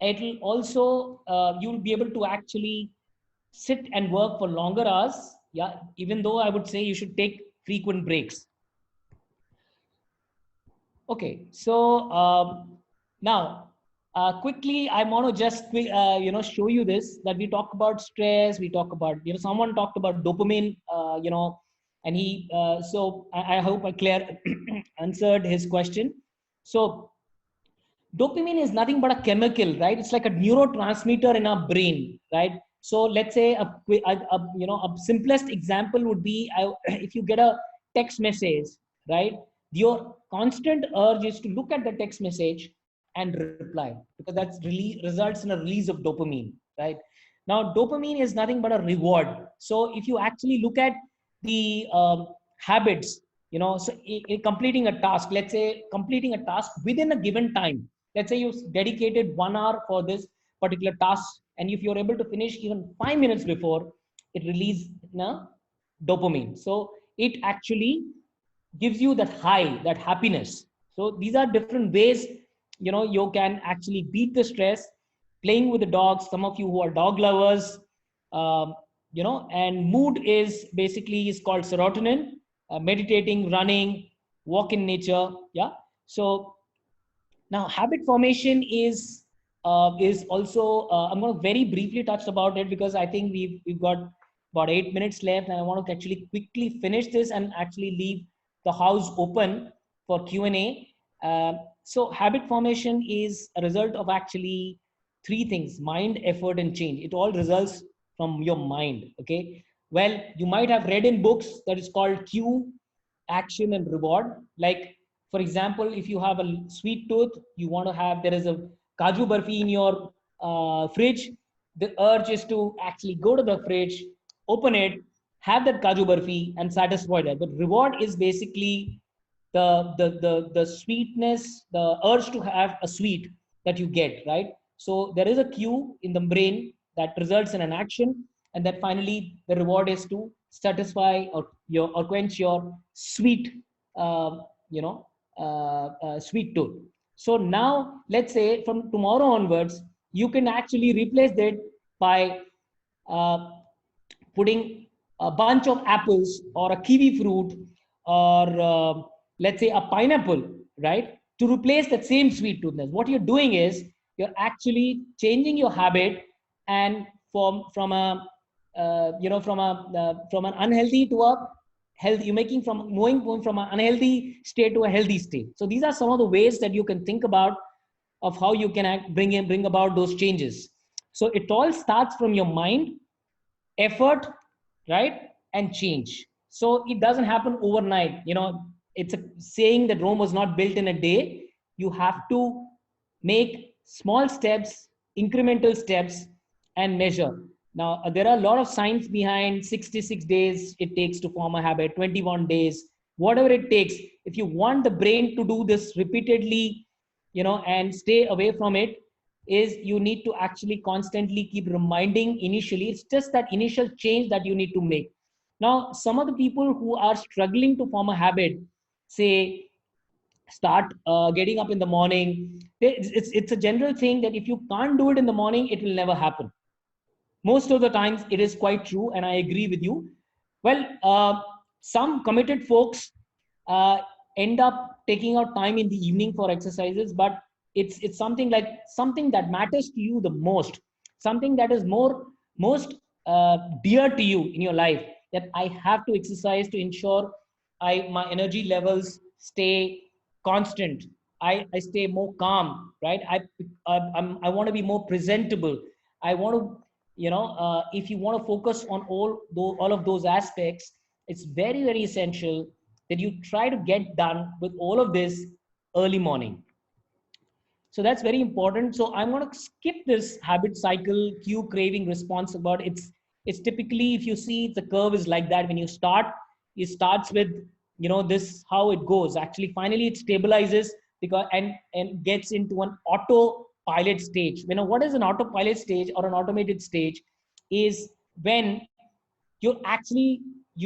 B: It will also you will be able to actually sit and work for longer hours. Yeah, even though I would say you should take frequent breaks. Okay, so now quickly I want to just show you this, that we talk about stress, we talk about, someone talked about dopamine, and he so I hope I answered his question. So dopamine is nothing but a chemical, right? It's like a neurotransmitter in our brain, right? So let's say a simplest example would be, if you get a text message, right? Your constant urge is to look at the text message and reply, because that's really results in a release of dopamine, right? Now, dopamine is nothing but a reward. So if you actually look at the habits, So completing a task, let's say completing a task within a given time. Let's say you dedicated 1 hour for this particular task, and if you're able to finish even 5 minutes before, it releases dopamine. So it actually gives you that high, that happiness. So these are different ways, you can actually beat the stress. Playing with the dogs, some of you who are dog lovers, um, and mood is basically is called serotonin. Meditating, running, walk in nature. Yeah. So now habit formation is also, I'm going to very briefly touch about it because I think we've got about 8 minutes left, and I want to actually quickly finish this and actually leave the house open for Q&A. So habit formation is a result of actually three things: mind, effort, and change. It all results from your mind. Okay. Well, you might have read in books that is called cue, action, and reward. Like, for example, if you have a sweet tooth, you want to have, there is a kaju barfi in your fridge. The urge is to actually go to the fridge, open it, have that kaju barfi, and satisfy that. But reward is basically the sweetness, the urge to have a sweet that you get, right? So there is a cue in the brain that results in an action, and that finally the reward is to satisfy or quench your sweet, uh, you know, sweet tooth. So now let's say from tomorrow onwards, you can actually replace that by uh, putting a bunch of apples or a kiwi fruit or let's say a pineapple, right? To replace that same sweet toothness. What you're doing is you're actually changing your habit, and from a from an unhealthy to a health, you're making from moving from an unhealthy state to a healthy state. So these are some of the ways that you can think about of how you can bring about those changes. So it all starts from your mind, effort, right, and change. So it doesn't happen overnight. It's a saying that Rome was not built in a day. You have to make small steps, incremental steps, and measure. Now there are a lot of science behind 66 days it takes to form a habit, 21 days, whatever it takes. If you want the brain to do this repeatedly, and stay away from it, is you need to actually constantly keep reminding. Initially, it's just that initial change that you need to make. Now some of the people who are struggling to form a habit, say start getting up in the morning, it's a general thing that if you can't do it in the morning, it will never happen. Most of the times it is quite true, and I agree with you. Well, some committed folks uh, end up taking out time in the evening for exercises, but it's something like something that matters to you the most, something that is most dear to you in your life, that I have to exercise to ensure my energy levels stay constant. I stay more calm, right? I want to be more presentable. I want to, if you want to focus on all of those aspects, it's very, very essential that you try to get done with all of this early morning. So that's very important. So I'm going to skip this habit cycle, cue, craving, response. About it's typically, if you see, the curve is like that. When you start, it starts with, this how it goes. Actually, finally it stabilizes because and gets into an autopilot stage. What is an autopilot stage or an automated stage? Is when you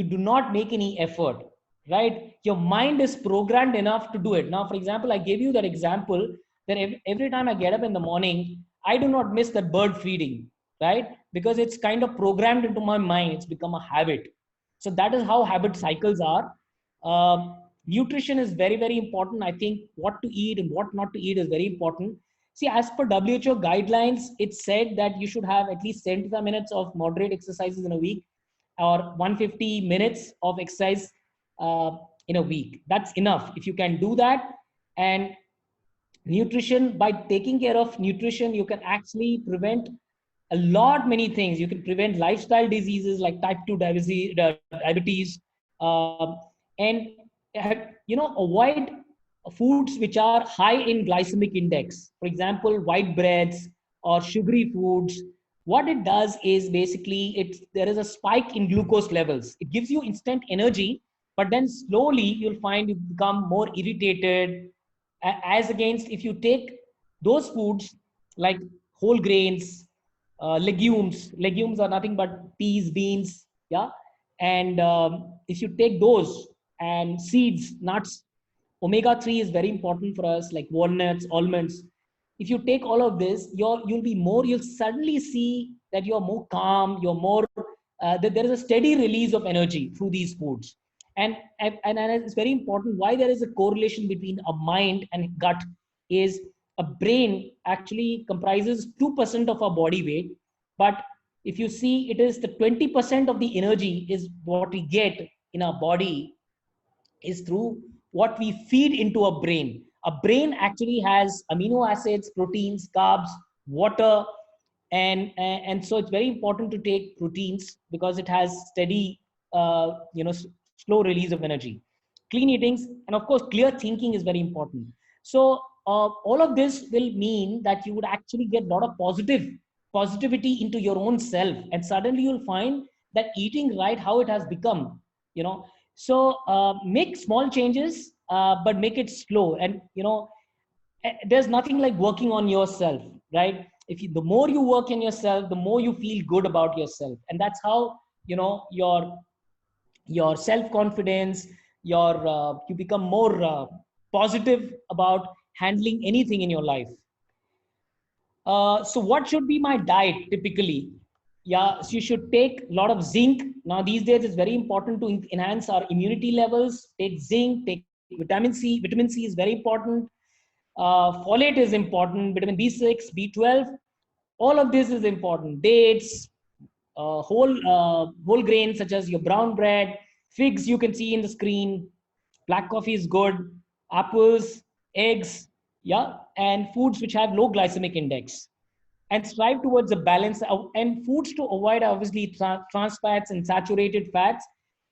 B: do not make any effort, right? Your mind is programmed enough to do it. Now, for example, I gave you that example that every time I get up in the morning, I do not miss that bird feeding, right? Because it's kind of programmed into my mind. It's become a habit. So that is how habit cycles are. Nutrition is very, very important. I think what to eat and what not to eat is very important. See, as per WHO guidelines, it's said that you should have at least 75 minutes of moderate exercises in a week, or 150 minutes of exercise in a week. That's enough. If you can do that, and nutrition, by taking care of nutrition, you can actually prevent a lot many things. You can prevent lifestyle diseases like type 2 diabetes, and avoid foods which are high in glycemic index. For example, white breads or sugary foods. What it does is basically there is a spike in glucose levels. It gives you instant energy, but then slowly you'll find you become more irritated, as against if you take those foods like whole grains, legumes are nothing but peas, beans, yeah, and if you take those, and seeds, nuts, omega 3 is very important for us, like walnuts, almonds. If you take all of this, you'll suddenly see that you're more calm, you're more, that there is a steady release of energy through these foods. And it's very important why there is a correlation between a mind and gut is a brain actually comprises 2% of our body weight. But if you see, it is the 20% of the energy is what we get in our body is through what we feed into a brain. A brain actually has amino acids, proteins, carbs, water, and so it's very important to take proteins because it has steady, slow release of energy. Clean eatings, and of course, clear thinking is very important. So all of this will mean that you would actually get a lot of positivity into your own self, and suddenly you'll find that eating right, how it has become, you know. So make small changes, but make it slow. And there's nothing like working on yourself, right? The more you work in yourself, the more you feel good about yourself, and that's how your self confidence, you become more positive about handling anything in your life. So what should be my diet typically? Yeah, so you should take a lot of zinc. Now these days it's very important to enhance our immunity levels. Take zinc, take vitamin C. Vitamin C is very important. Folate is important. Vitamin B6, B12. All of this is important. Dates, whole grains such as your brown bread, figs you can see in the screen. Black coffee is good. Apples, eggs, yeah, and foods which have low glycemic index, and strive towards a balance. And foods to avoid are obviously trans fats and saturated fats.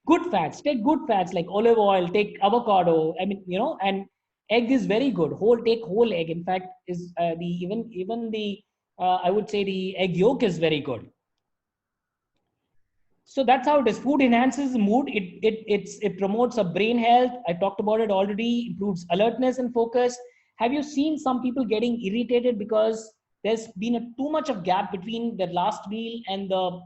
B: Good fats, take good fats like olive oil, take avocado. I mean, and egg is very good. Take whole egg. In fact, is the even the I would say the egg yolk is very good. So that's how it is. Food enhances the mood. It promotes a brain health. I talked about it already. Improves alertness and focus. Have you seen some people getting irritated because there's been too much of gap between their last meal and the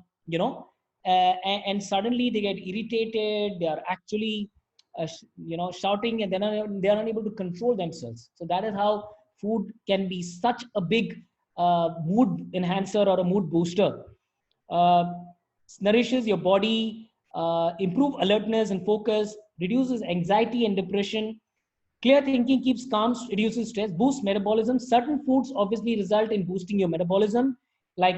B: and suddenly they get irritated. They are actually shouting, and they're unable to control themselves. So that is how food can be such a big mood enhancer or a mood booster. Nourishes your body, improve alertness and focus, reduces anxiety and depression. Clear thinking keeps calm, reduces stress, boosts metabolism. Certain foods obviously result in boosting your metabolism, like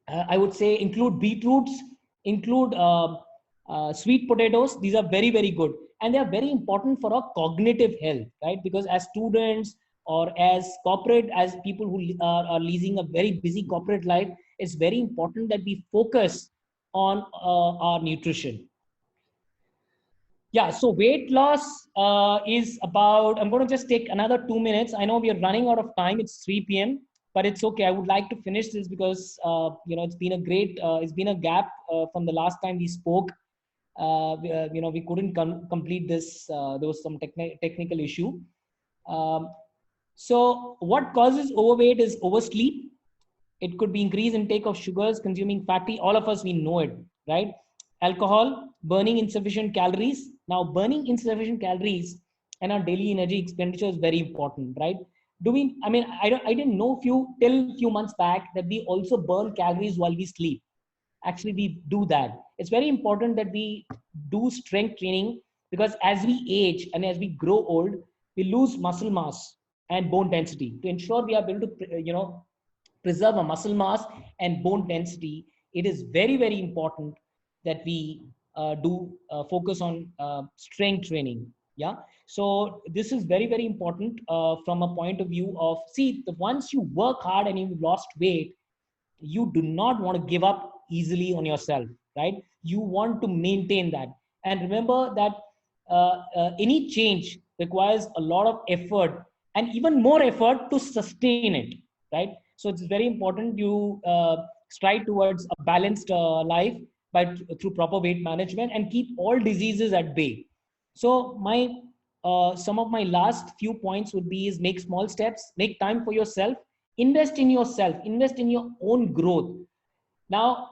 B: I would say include beetroots, include sweet potatoes. These are very, very good. And they are very important for our cognitive health, right? Because as students or as people who are leading a very busy corporate life, it's very important that we focus on our nutrition. Yeah, so weight loss is about, I'm going to just take another 2 minutes. I know we are running out of time. It's 3 p.m., but it's okay. I would like to finish this because, it's been it's been a gap from the last time we spoke. We couldn't complete this. There was some technical issue. So what causes overweight is oversleep. It could be increased intake of sugars, consuming fatty. All of us, we know it, right? Alcohol, burning insufficient calories. Now, burning insufficient calories and our daily energy expenditure is very important, right? I didn't know till few months back that we also burn calories while we sleep. Actually, we do that. It's very important that we do strength training, because as we age and as we grow old, we lose muscle mass and bone density. To ensure we are able to, preserve a muscle mass and bone density, it is very, very important that we do focus on strength training. Yeah. So this is very, very important from a point of view of, once you work hard and you've lost weight, you do not want to give up easily on yourself, right? You want to maintain that. And remember that any change requires a lot of effort, and even more effort to sustain it, right? So it's very important you strive towards a balanced life, through proper weight management and keep all diseases at bay. So my some of my last few points would be is make small steps, make time for yourself, invest in yourself, invest in your own growth. Now,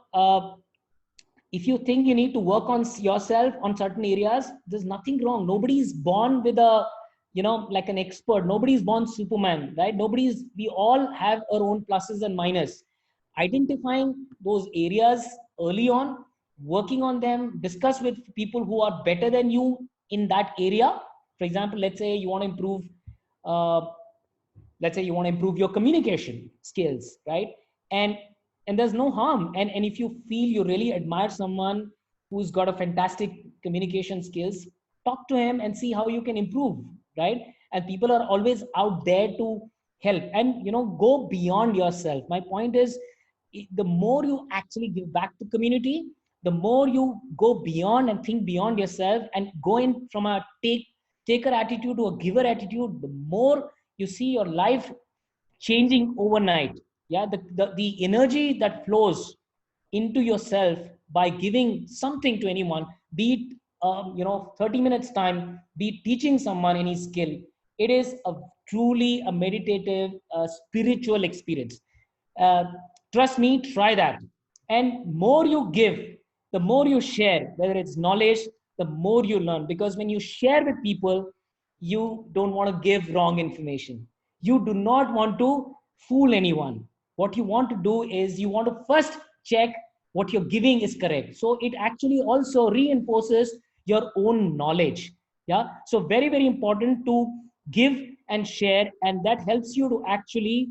B: if you think you need to work on yourself on certain areas, there's nothing wrong. Nobody is born with a, like an expert. Nobody is born Superman, right? We all have our own pluses and minuses. Identifying those areas early on, working on them, discuss with people who are better than you in that area. For example, let's say you want to improve, your communication skills, right? And there's no harm. And if you feel you really admire someone who's got a fantastic communication skills, talk to him and see how you can improve, right? And people are always out there to help, and go beyond yourself. My point is, the more you actually give back to community, the more you go beyond and think beyond yourself and go in from a taker attitude to a giver attitude, the more you see your life changing overnight. Yeah, the energy that flows into yourself by giving something to anyone, be it 30 minutes time, be it teaching someone any skill, it is a truly a meditative spiritual experience. uh, Trust me, try that. And more you give, the more you share, whether it's knowledge, the more you learn, because when you share with people, you don't want to give wrong information. You do not want to fool anyone. What you want to do is you want to first check what you're giving is correct. So it actually also reinforces your own knowledge. Yeah. So very, very important to give and share. And that helps you to actually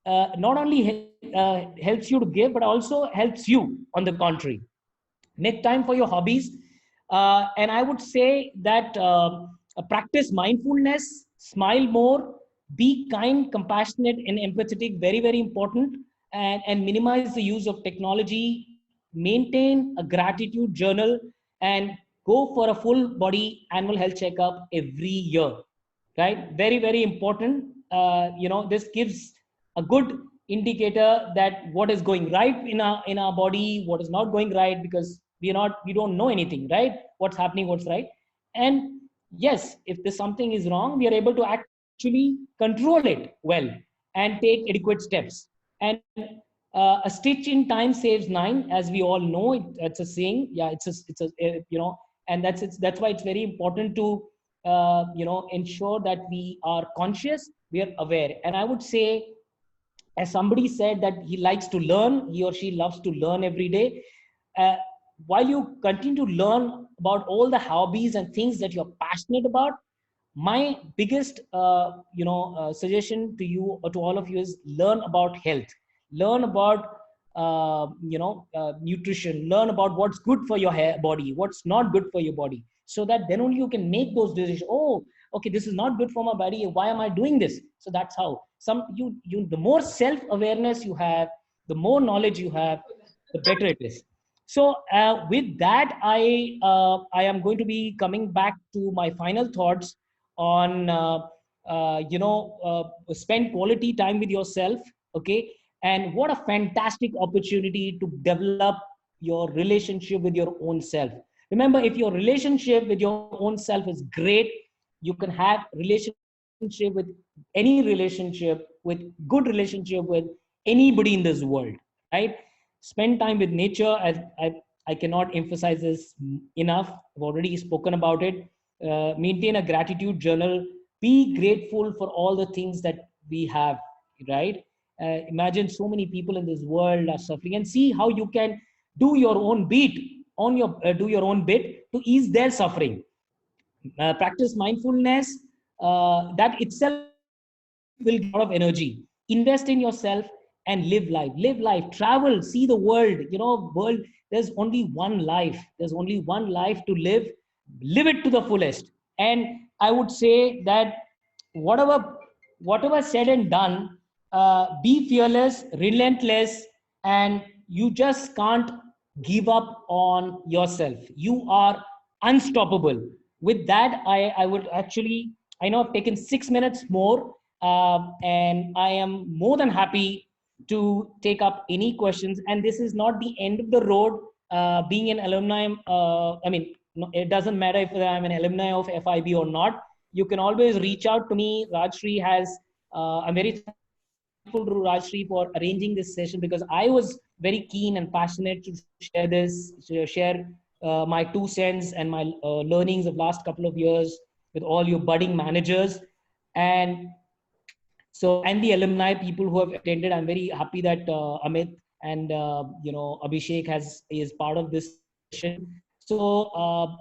B: not only helps you to give, but also helps you on the contrary. Make time for your hobbies. And I would say that practice mindfulness, smile more, be kind, compassionate, and empathetic, very, very important. And minimize the use of technology, maintain a gratitude journal, and go for a full body annual health checkup every year, right? Very, very important. This gives a good indicator that what is going right in our body, what is not going right, because we don't know anything, right? What's happening, what's right. And yes, if there's something is wrong, we are able to actually control it well and take adequate steps. And a stitch in time saves nine, as we all know. It's a saying. Yeah, and that's why it's very important to ensure that we are conscious, we are aware. And I would say, as somebody said, that he likes to learn, he or she loves to learn every day. uh, while you continue to learn about all the hobbies and things that you're passionate about, my biggest suggestion to you, or to all of you, is learn about health, learn about nutrition, learn about what's good for your body, what's not good for your body, so that then only you can make those decisions. Oh, okay, this is not good for my body, why am I doing this? So that's how the more self awareness you have, the more knowledge you have, the better it is. So with that, I am going to be coming back to my final thoughts on spend quality time with yourself. Okay. And what a fantastic opportunity to develop your relationship with your own self. Remember, if your relationship with your own self is great, you can have relationship with any relationship, with good relationship with anybody in this world, right? Spend time with nature. I cannot emphasize this enough. I've already spoken about it. Maintain a gratitude journal. Be grateful for all the things that we have, right? Imagine so many people in this world are suffering, and see how you can do your own do your own bit to ease their suffering. Practice mindfulness. That itself will give you a lot of energy. Invest in yourself and live life, travel, see the world. World, there's only one life, to live it to the fullest. And I would say that whatever said and done, be fearless, relentless, and you just can't give up on yourself. You are unstoppable. With that, I would actually, I know I've taken 6 minutes more, and I am more than happy to take up any questions. And this is not the end of the road. being an alumni, I mean, it doesn't matter if I'm an alumni of FIIB or not. You can always reach out to me. Rajashree has, I'm very thankful to Rajashree for arranging this session, because I was very keen and passionate to share this, to share my 2 cents and my learnings of last couple of years with all your budding managers. And so, and the alumni people who have attended, I'm very happy that Amit and Abhishek is part of this session. So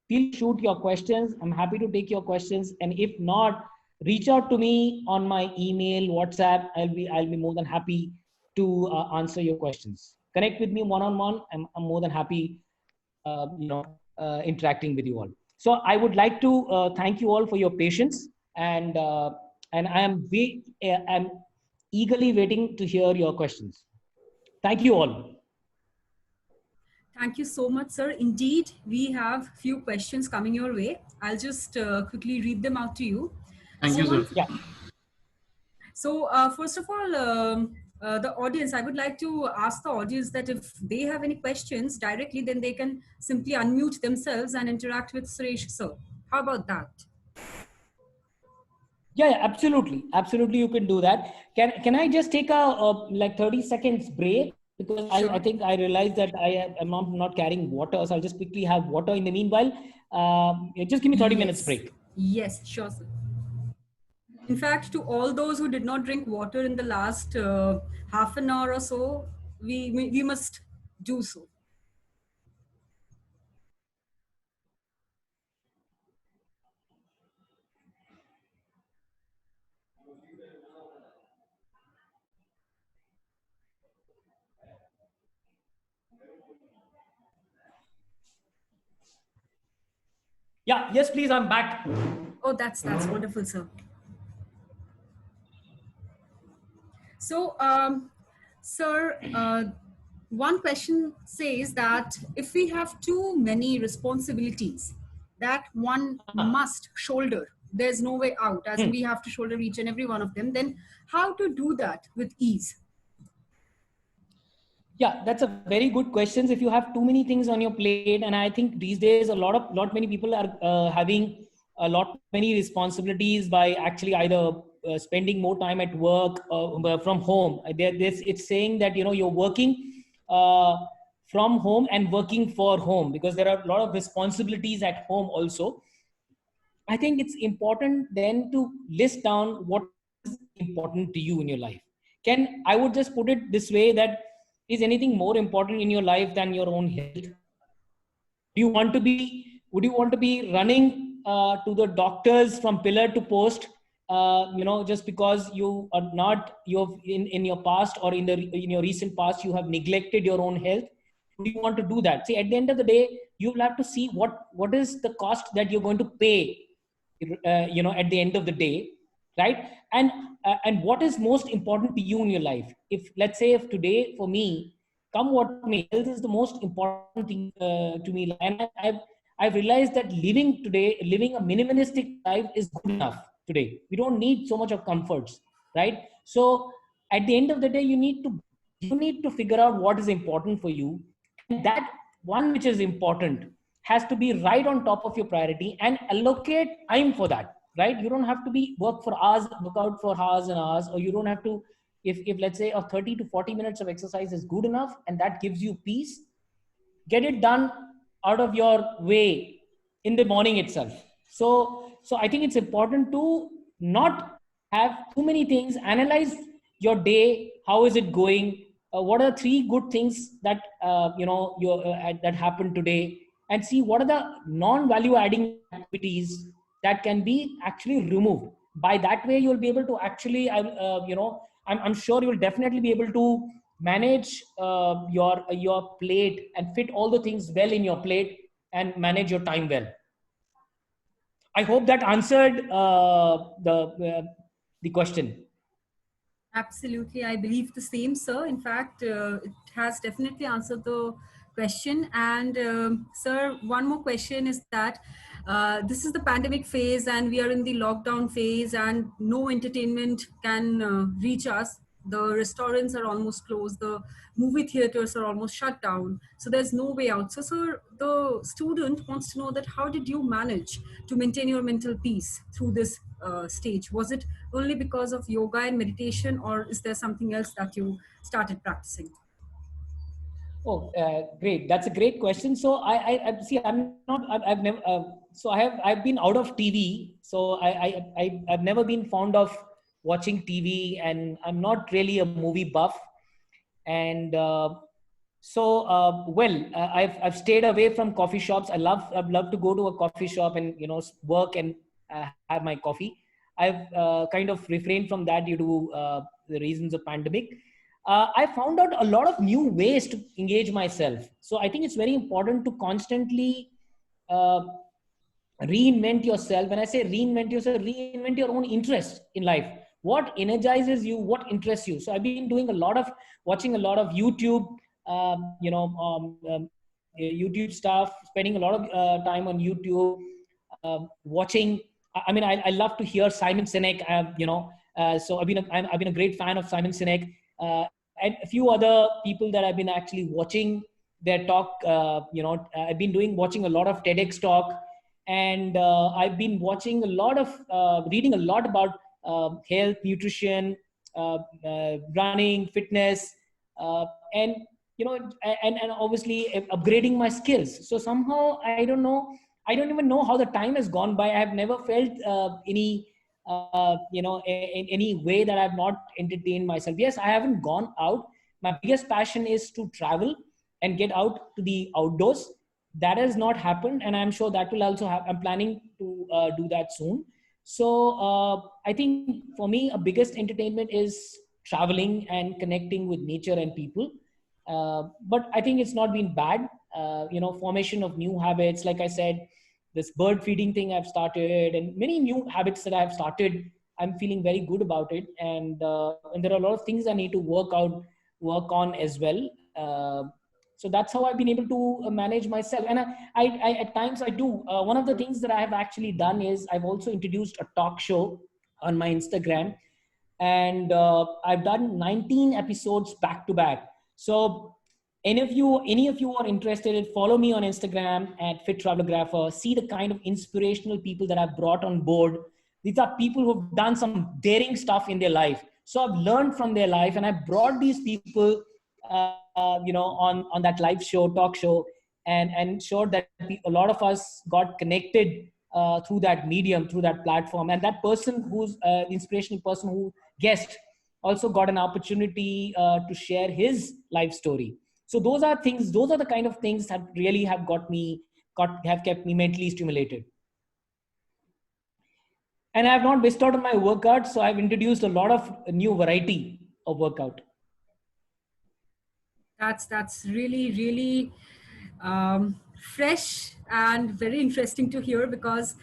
B: feel shoot your questions. I'm happy to take your questions, and if not, reach out to me on my email, WhatsApp. I'll be more than happy to answer your questions. Connect with me one on one. I'm more than happy, interacting with you all. So I would like to thank you all for your patience, and I'm eagerly waiting to hear your questions. Thank you all.
A: Thank you so much, sir. Indeed, we have few questions coming your way. I'll just quickly read them out to you.
F: Thank you, sir.
B: Yeah.
A: So first of all, the audience, I would like to ask the audience that if they have any questions directly, then they can simply unmute themselves and interact with Suresh, sir. How about that?
B: Yeah, absolutely. Absolutely, you can do that. Can I just take a like 30 seconds break? Because
A: Sure.
B: I think I realized that am not carrying water. So I'll just quickly have water in the meanwhile. Just give me 30 minutes break.
A: Yes, sure, sir. In fact, to all those who did not drink water in the last half an hour or so, we must do so.
B: Yeah, yes, please, I'm back.
A: Oh, that's wonderful, sir. So, sir, one question says that if we have too many responsibilities that one must shoulder, there's no way out, as in we have to shoulder each and every one of them, then how to do that with ease?
B: Yeah, that's a very good question. If you have too many things on your plate, and I think these days lot many people are having a lot many responsibilities by actually either spending more time at work from home. It's saying that you're working from home and working for home, because there are a lot of responsibilities at home also. I think it's important then to list down what is important to you in your life. I would just put it this way, that is anything more important in your life than your own health? Would you want to be running to the doctors from pillar to post, just because you are not, in your past, or in your recent past, you have neglected your own health? Would you want to do that? See, at the end of the day, you will have to see what is the cost that you're going to pay, at the end of the day, right? And what is most important to you in your life? If, let's say, if today, for me, come what may, health is the most important thing to me, and I've realized that living a minimalistic life is good enough today. We don't need so much of comforts, right? So at the end of the day, you need to figure out what is important for you, and that one which is important has to be right on top of your priority, and allocate time for that, right? You don't have to be work out for hours and hours, or you don't have to, if let's say a 30 to 40 minutes of exercise is good enough and that gives you peace, get it done out of your way in the morning itself. So I think it's important to not have too many things. Analyze your day. How is it going? What are 3 good things that that happened today, and see what are the non-value adding activities that can be actually removed. By that way, you'll be able to actually, I'm sure you'll definitely be able to manage your plate and fit all the things well in your plate and manage your time well. I hope that answered the question.
A: Absolutely, I believe the same, sir. In fact, it has definitely answered the question. And sir, one more question is that this is the pandemic phase, and we are in the lockdown phase, and no entertainment can reach us The restaurants are almost closed. The movie theaters are almost shut down. So there's no way out. So, sir, the student wants to know that how did you manage to maintain your mental peace through this stage? Was it only because of yoga and meditation, or is there something else that you started practicing?
B: Oh, great. That's a great question. So I see. I'm not. I've never. So I've been out of TV. So I've never been fond of watching TV, and I'm not really a movie buff. And I've stayed away from coffee shops. I'd love to go to a coffee shop and work and have my coffee. I've kind of refrained from that due to the reasons of pandemic. I found out a lot of new ways to engage myself. So I think it's very important to constantly uh, reinvent yourself. When I say reinvent yourself, reinvent your own interest in life. What energizes you, what interests you. So I've been doing a lot of watching a lot of YouTube, YouTube stuff, spending a lot of time on YouTube, watching. I mean, I love to hear Simon Sinek. So I've been a great fan of Simon Sinek, and a few other people that I've been actually watching their talk. I've been watching a lot of TEDx talk, and I've been watching a lot of reading a lot about health, nutrition, running, fitness, and and obviously upgrading my skills. So somehow I don't even know how the time has gone by. I have never felt any in any way that I've not entertained myself. Yes, I haven't gone out. My biggest passion is to travel and get out to the outdoors. That has not happened, and I'm sure that will also happen. I'm planning to do that soon. So I think for me, a biggest entertainment is traveling and connecting with nature and people. But I think it's not been bad. Formation of new habits, like I said, this bird feeding thing I've started, and many new habits that I've started. I'm feeling very good about it, and there are a lot of things I need to work on as well. So that's how I've been able to manage myself. And I at times I do. One of the things that I have actually done is I've also introduced a talk show on my Instagram, and I've done 19 episodes back to back. So any of you are interested, follow me on Instagram at Fit Travelographer. See the kind of inspirational people that I've brought on board. These are people who've done some daring stuff in their life. So I've learned from their life, and I brought these people, on that live show, talk show, and ensured that a lot of us got connected through that medium, through that platform. And that person who's the inspirational person who guest also got an opportunity to share his life story. So those are things, those are the kind of things that really have have kept me mentally stimulated. And I have not missed out on my workout, so I've introduced a lot of new variety of workout.
A: That's really fresh and very interesting to hear, because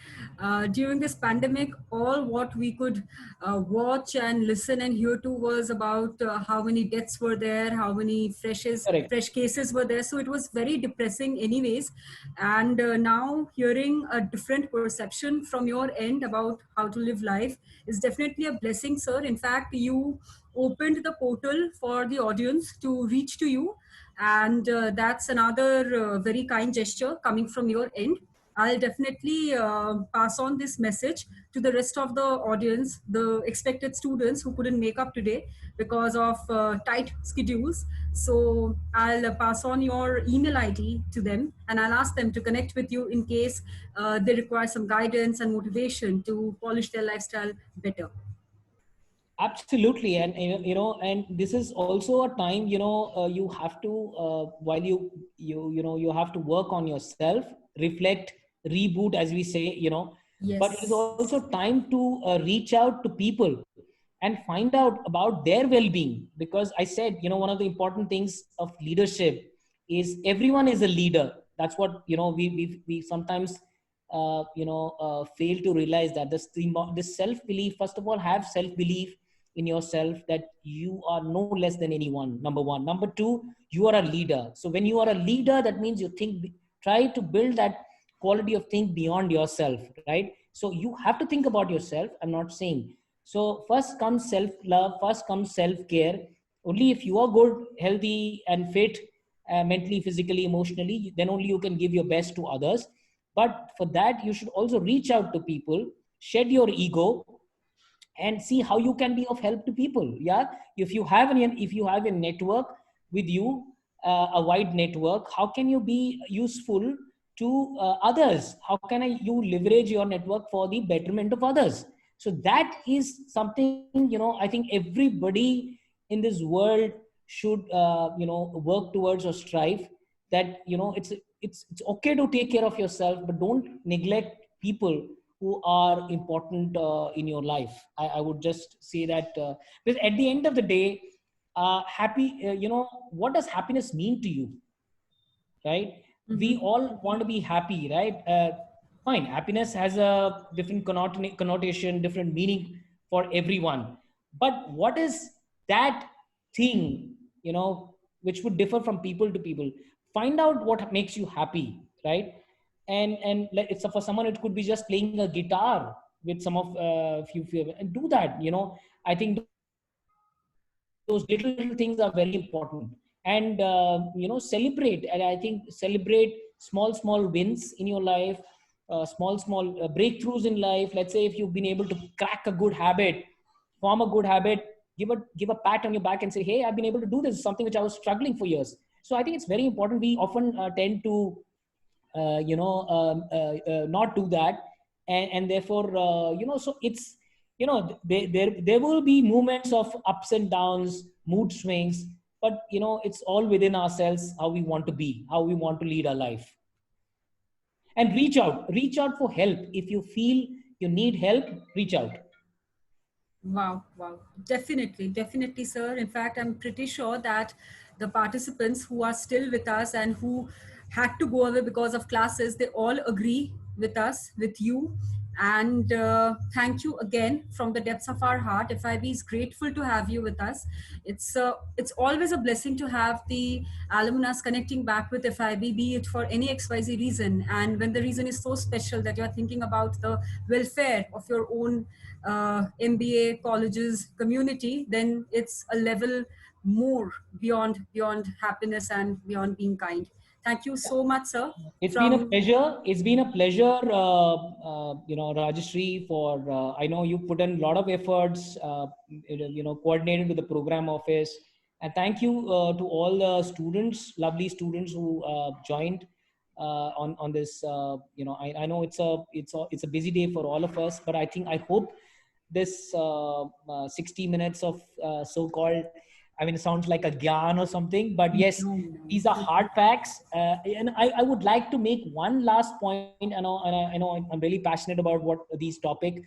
A: during this pandemic, all what we could watch and listen and hear to was about how many deaths were there, how many
B: Correct.
A: fresh cases were there. So it was very depressing anyways. And now hearing a different perception from your end about how to live life is definitely a blessing, sir. In fact, you opened the portal for the audience to reach to you, and that's another very kind gesture coming from your end. I'll definitely pass on this message to the rest of the audience, the expected students who couldn't make up today because of tight schedules. So I'll pass on your email ID to them, and I'll ask them to connect with you in case they require some guidance and motivation to polish their lifestyle better.
B: Absolutely. And and this is also a time, you have to while you have to work on yourself, reflect, reboot, as we say, but it is
A: Yes.
B: also time to reach out to people and find out about their well-being. Because I said, one of the important things of leadership is everyone is a leader. That's what, we sometimes fail to realize, that this self-belief, first of all, have self-belief in yourself, that you are no less than anyone, number one. Number two, you are a leader. So when you are a leader, that means you try to build that quality of think beyond yourself, right? So you have to think about yourself. I'm not saying, So first comes self-love, first comes self-care. Only if you are good, healthy and fit, mentally, physically, emotionally, then only you can give your best to others. But for that, you should also reach out to people, shed your ego, and see how you can be of help to people. Yeah, if you have a network with you, a wide network, how can you be useful to others? How can you leverage your network for the betterment of others? So that is something, I think everybody in this world should work towards or strive, that it's okay to take care of yourself, but don't neglect people who are important in your life. I would just say that, because at the end of the day, happy, what does happiness mean to you, right? We
A: Mm-hmm.
B: all want to be happy, right? Fine, happiness has a different connotation, different meaning for everyone. But what is that thing, which would differ from people to people? Find out what makes you happy, right? And it's for someone, it could be just playing a guitar with some of few, and do that. I think those little things are very important. And celebrate. And I think celebrate small wins in your life, small breakthroughs in life. Let's say if you've been able to crack a good habit, form a good habit, give a pat on your back and say, hey, I've been able to do this, something which I was struggling for years. So I think it's very important. We often tend to not do that. And therefore, so it's, there will be moments of ups and downs, mood swings, but it's all within ourselves, how we want to be, how we want to lead our life. And reach out for help. If you feel you need help, reach out.
A: Wow, wow. Definitely, definitely, sir. In fact, I'm pretty sure that the participants who are still with us and who had to go away because of classes, they all agree with us, with you. And thank you again from the depths of our heart. FIB is grateful to have you with us. It's always a blessing to have the alumnus connecting back with FIB, be it for any XYZ reason. And when the reason is so special that you're thinking about the welfare of your own MBA colleges community, then it's a level more beyond happiness and beyond being kind. Thank you so much, sir.
B: It's been a
A: From
B: pleasure. It's been a pleasure, Rajashree. For I know you put in a lot of efforts, coordinated with the program office, and thank you to all the students, lovely students who joined on this. I know it's a busy day for all of us, but I hope this 60 minutes of so-called, I mean, it sounds like a gyan or something, but yes,
A: no, no.
B: these are hard facts. And I would like to make one last point. I know I'm really passionate about these topic,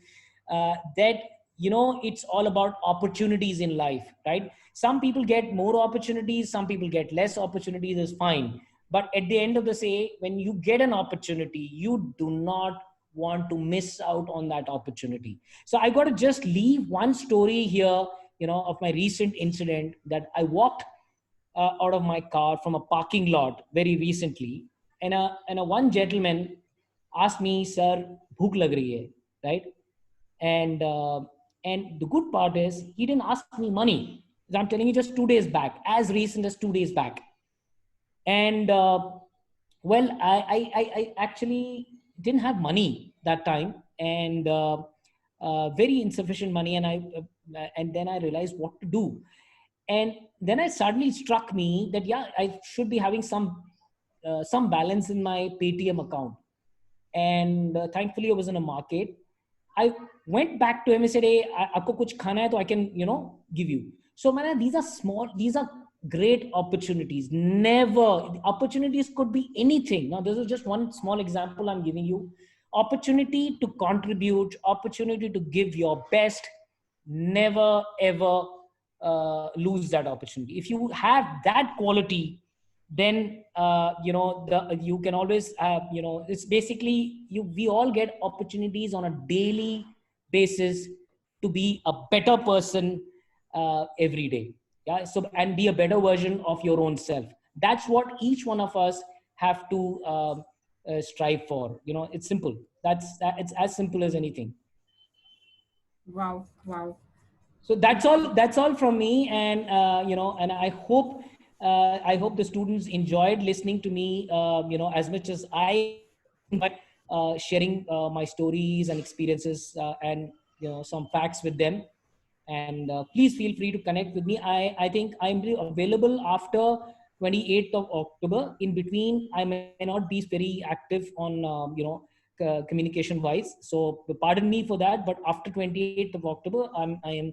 B: that, it's all about opportunities in life, right? Some people get more opportunities, some people get less opportunities, is fine. But at the end of the day, when you get an opportunity, you do not want to miss out on that opportunity. So I got to just leave one story here, of my recent incident, that I walked out of my car from a parking lot very recently, and a one gentleman asked me, "Sir, bhook lag rahi hai," right? And the good part is he didn't ask me money. I'm telling you, just 2 days back, as recent as 2 days back. And well, I actually didn't have money that time, and very insufficient money. And then I realized what to do. And then I suddenly struck me that, yeah, I should be having some balance in my Paytm account. And thankfully I was in a market. I went back to him and said, hey, aapko kuch khana hai, to I can, give you. So man, these are great opportunities. Never, opportunities could be anything. Now, this is just one small example I'm giving you. Opportunity to contribute, opportunity to give your best. Never ever lose that opportunity. If you have that quality, then you can always it's basically, we all get opportunities on a daily basis to be a better person every day. Yeah, so, and be a better version of your own self. That's what each one of us have to strive for. It's simple. It's as simple as anything.
A: Wow. Wow.
B: So that's all from me. And and I hope the students enjoyed listening to me, as much as I enjoyed sharing my stories and experiences, and some facts with them. And please feel free to connect with me. I think I'm available after 28th of October. In between, I may not be very active on communication wise, so pardon me for that. But after 28th of October, I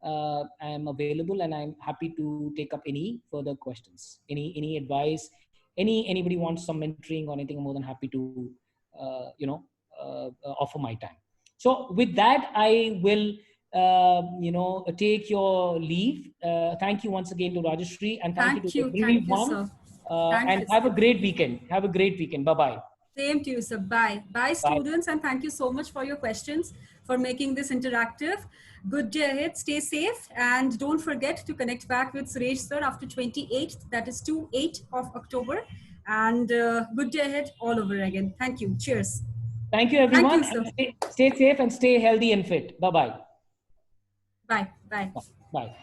B: am available, and I'm happy to take up any further questions, any advice, anybody wants some mentoring or anything. I'm more than happy to offer my time. So with that, I will take your leave. Thank you once again to Rajashree, and thank you to
A: Thank you,
B: everyone.
A: sir. Thank
B: And
A: you,
B: have
A: sir.
B: a great weekend. Have a great weekend. Bye bye.
A: Same to you, sir. Bye. Bye,
B: Bye.
A: students, and thank you so much for your questions, for making this interactive. Good day ahead. Stay safe, and don't forget to connect back with Suresh, sir, after 28th, that is 28th of October. And good day ahead all over again. Thank you. Cheers.
B: Thank you,
A: Thank
B: everyone,
A: you,
B: and
A: sir.
B: stay safe and stay healthy and fit. Bye bye.
A: Bye. Bye.
B: Bye.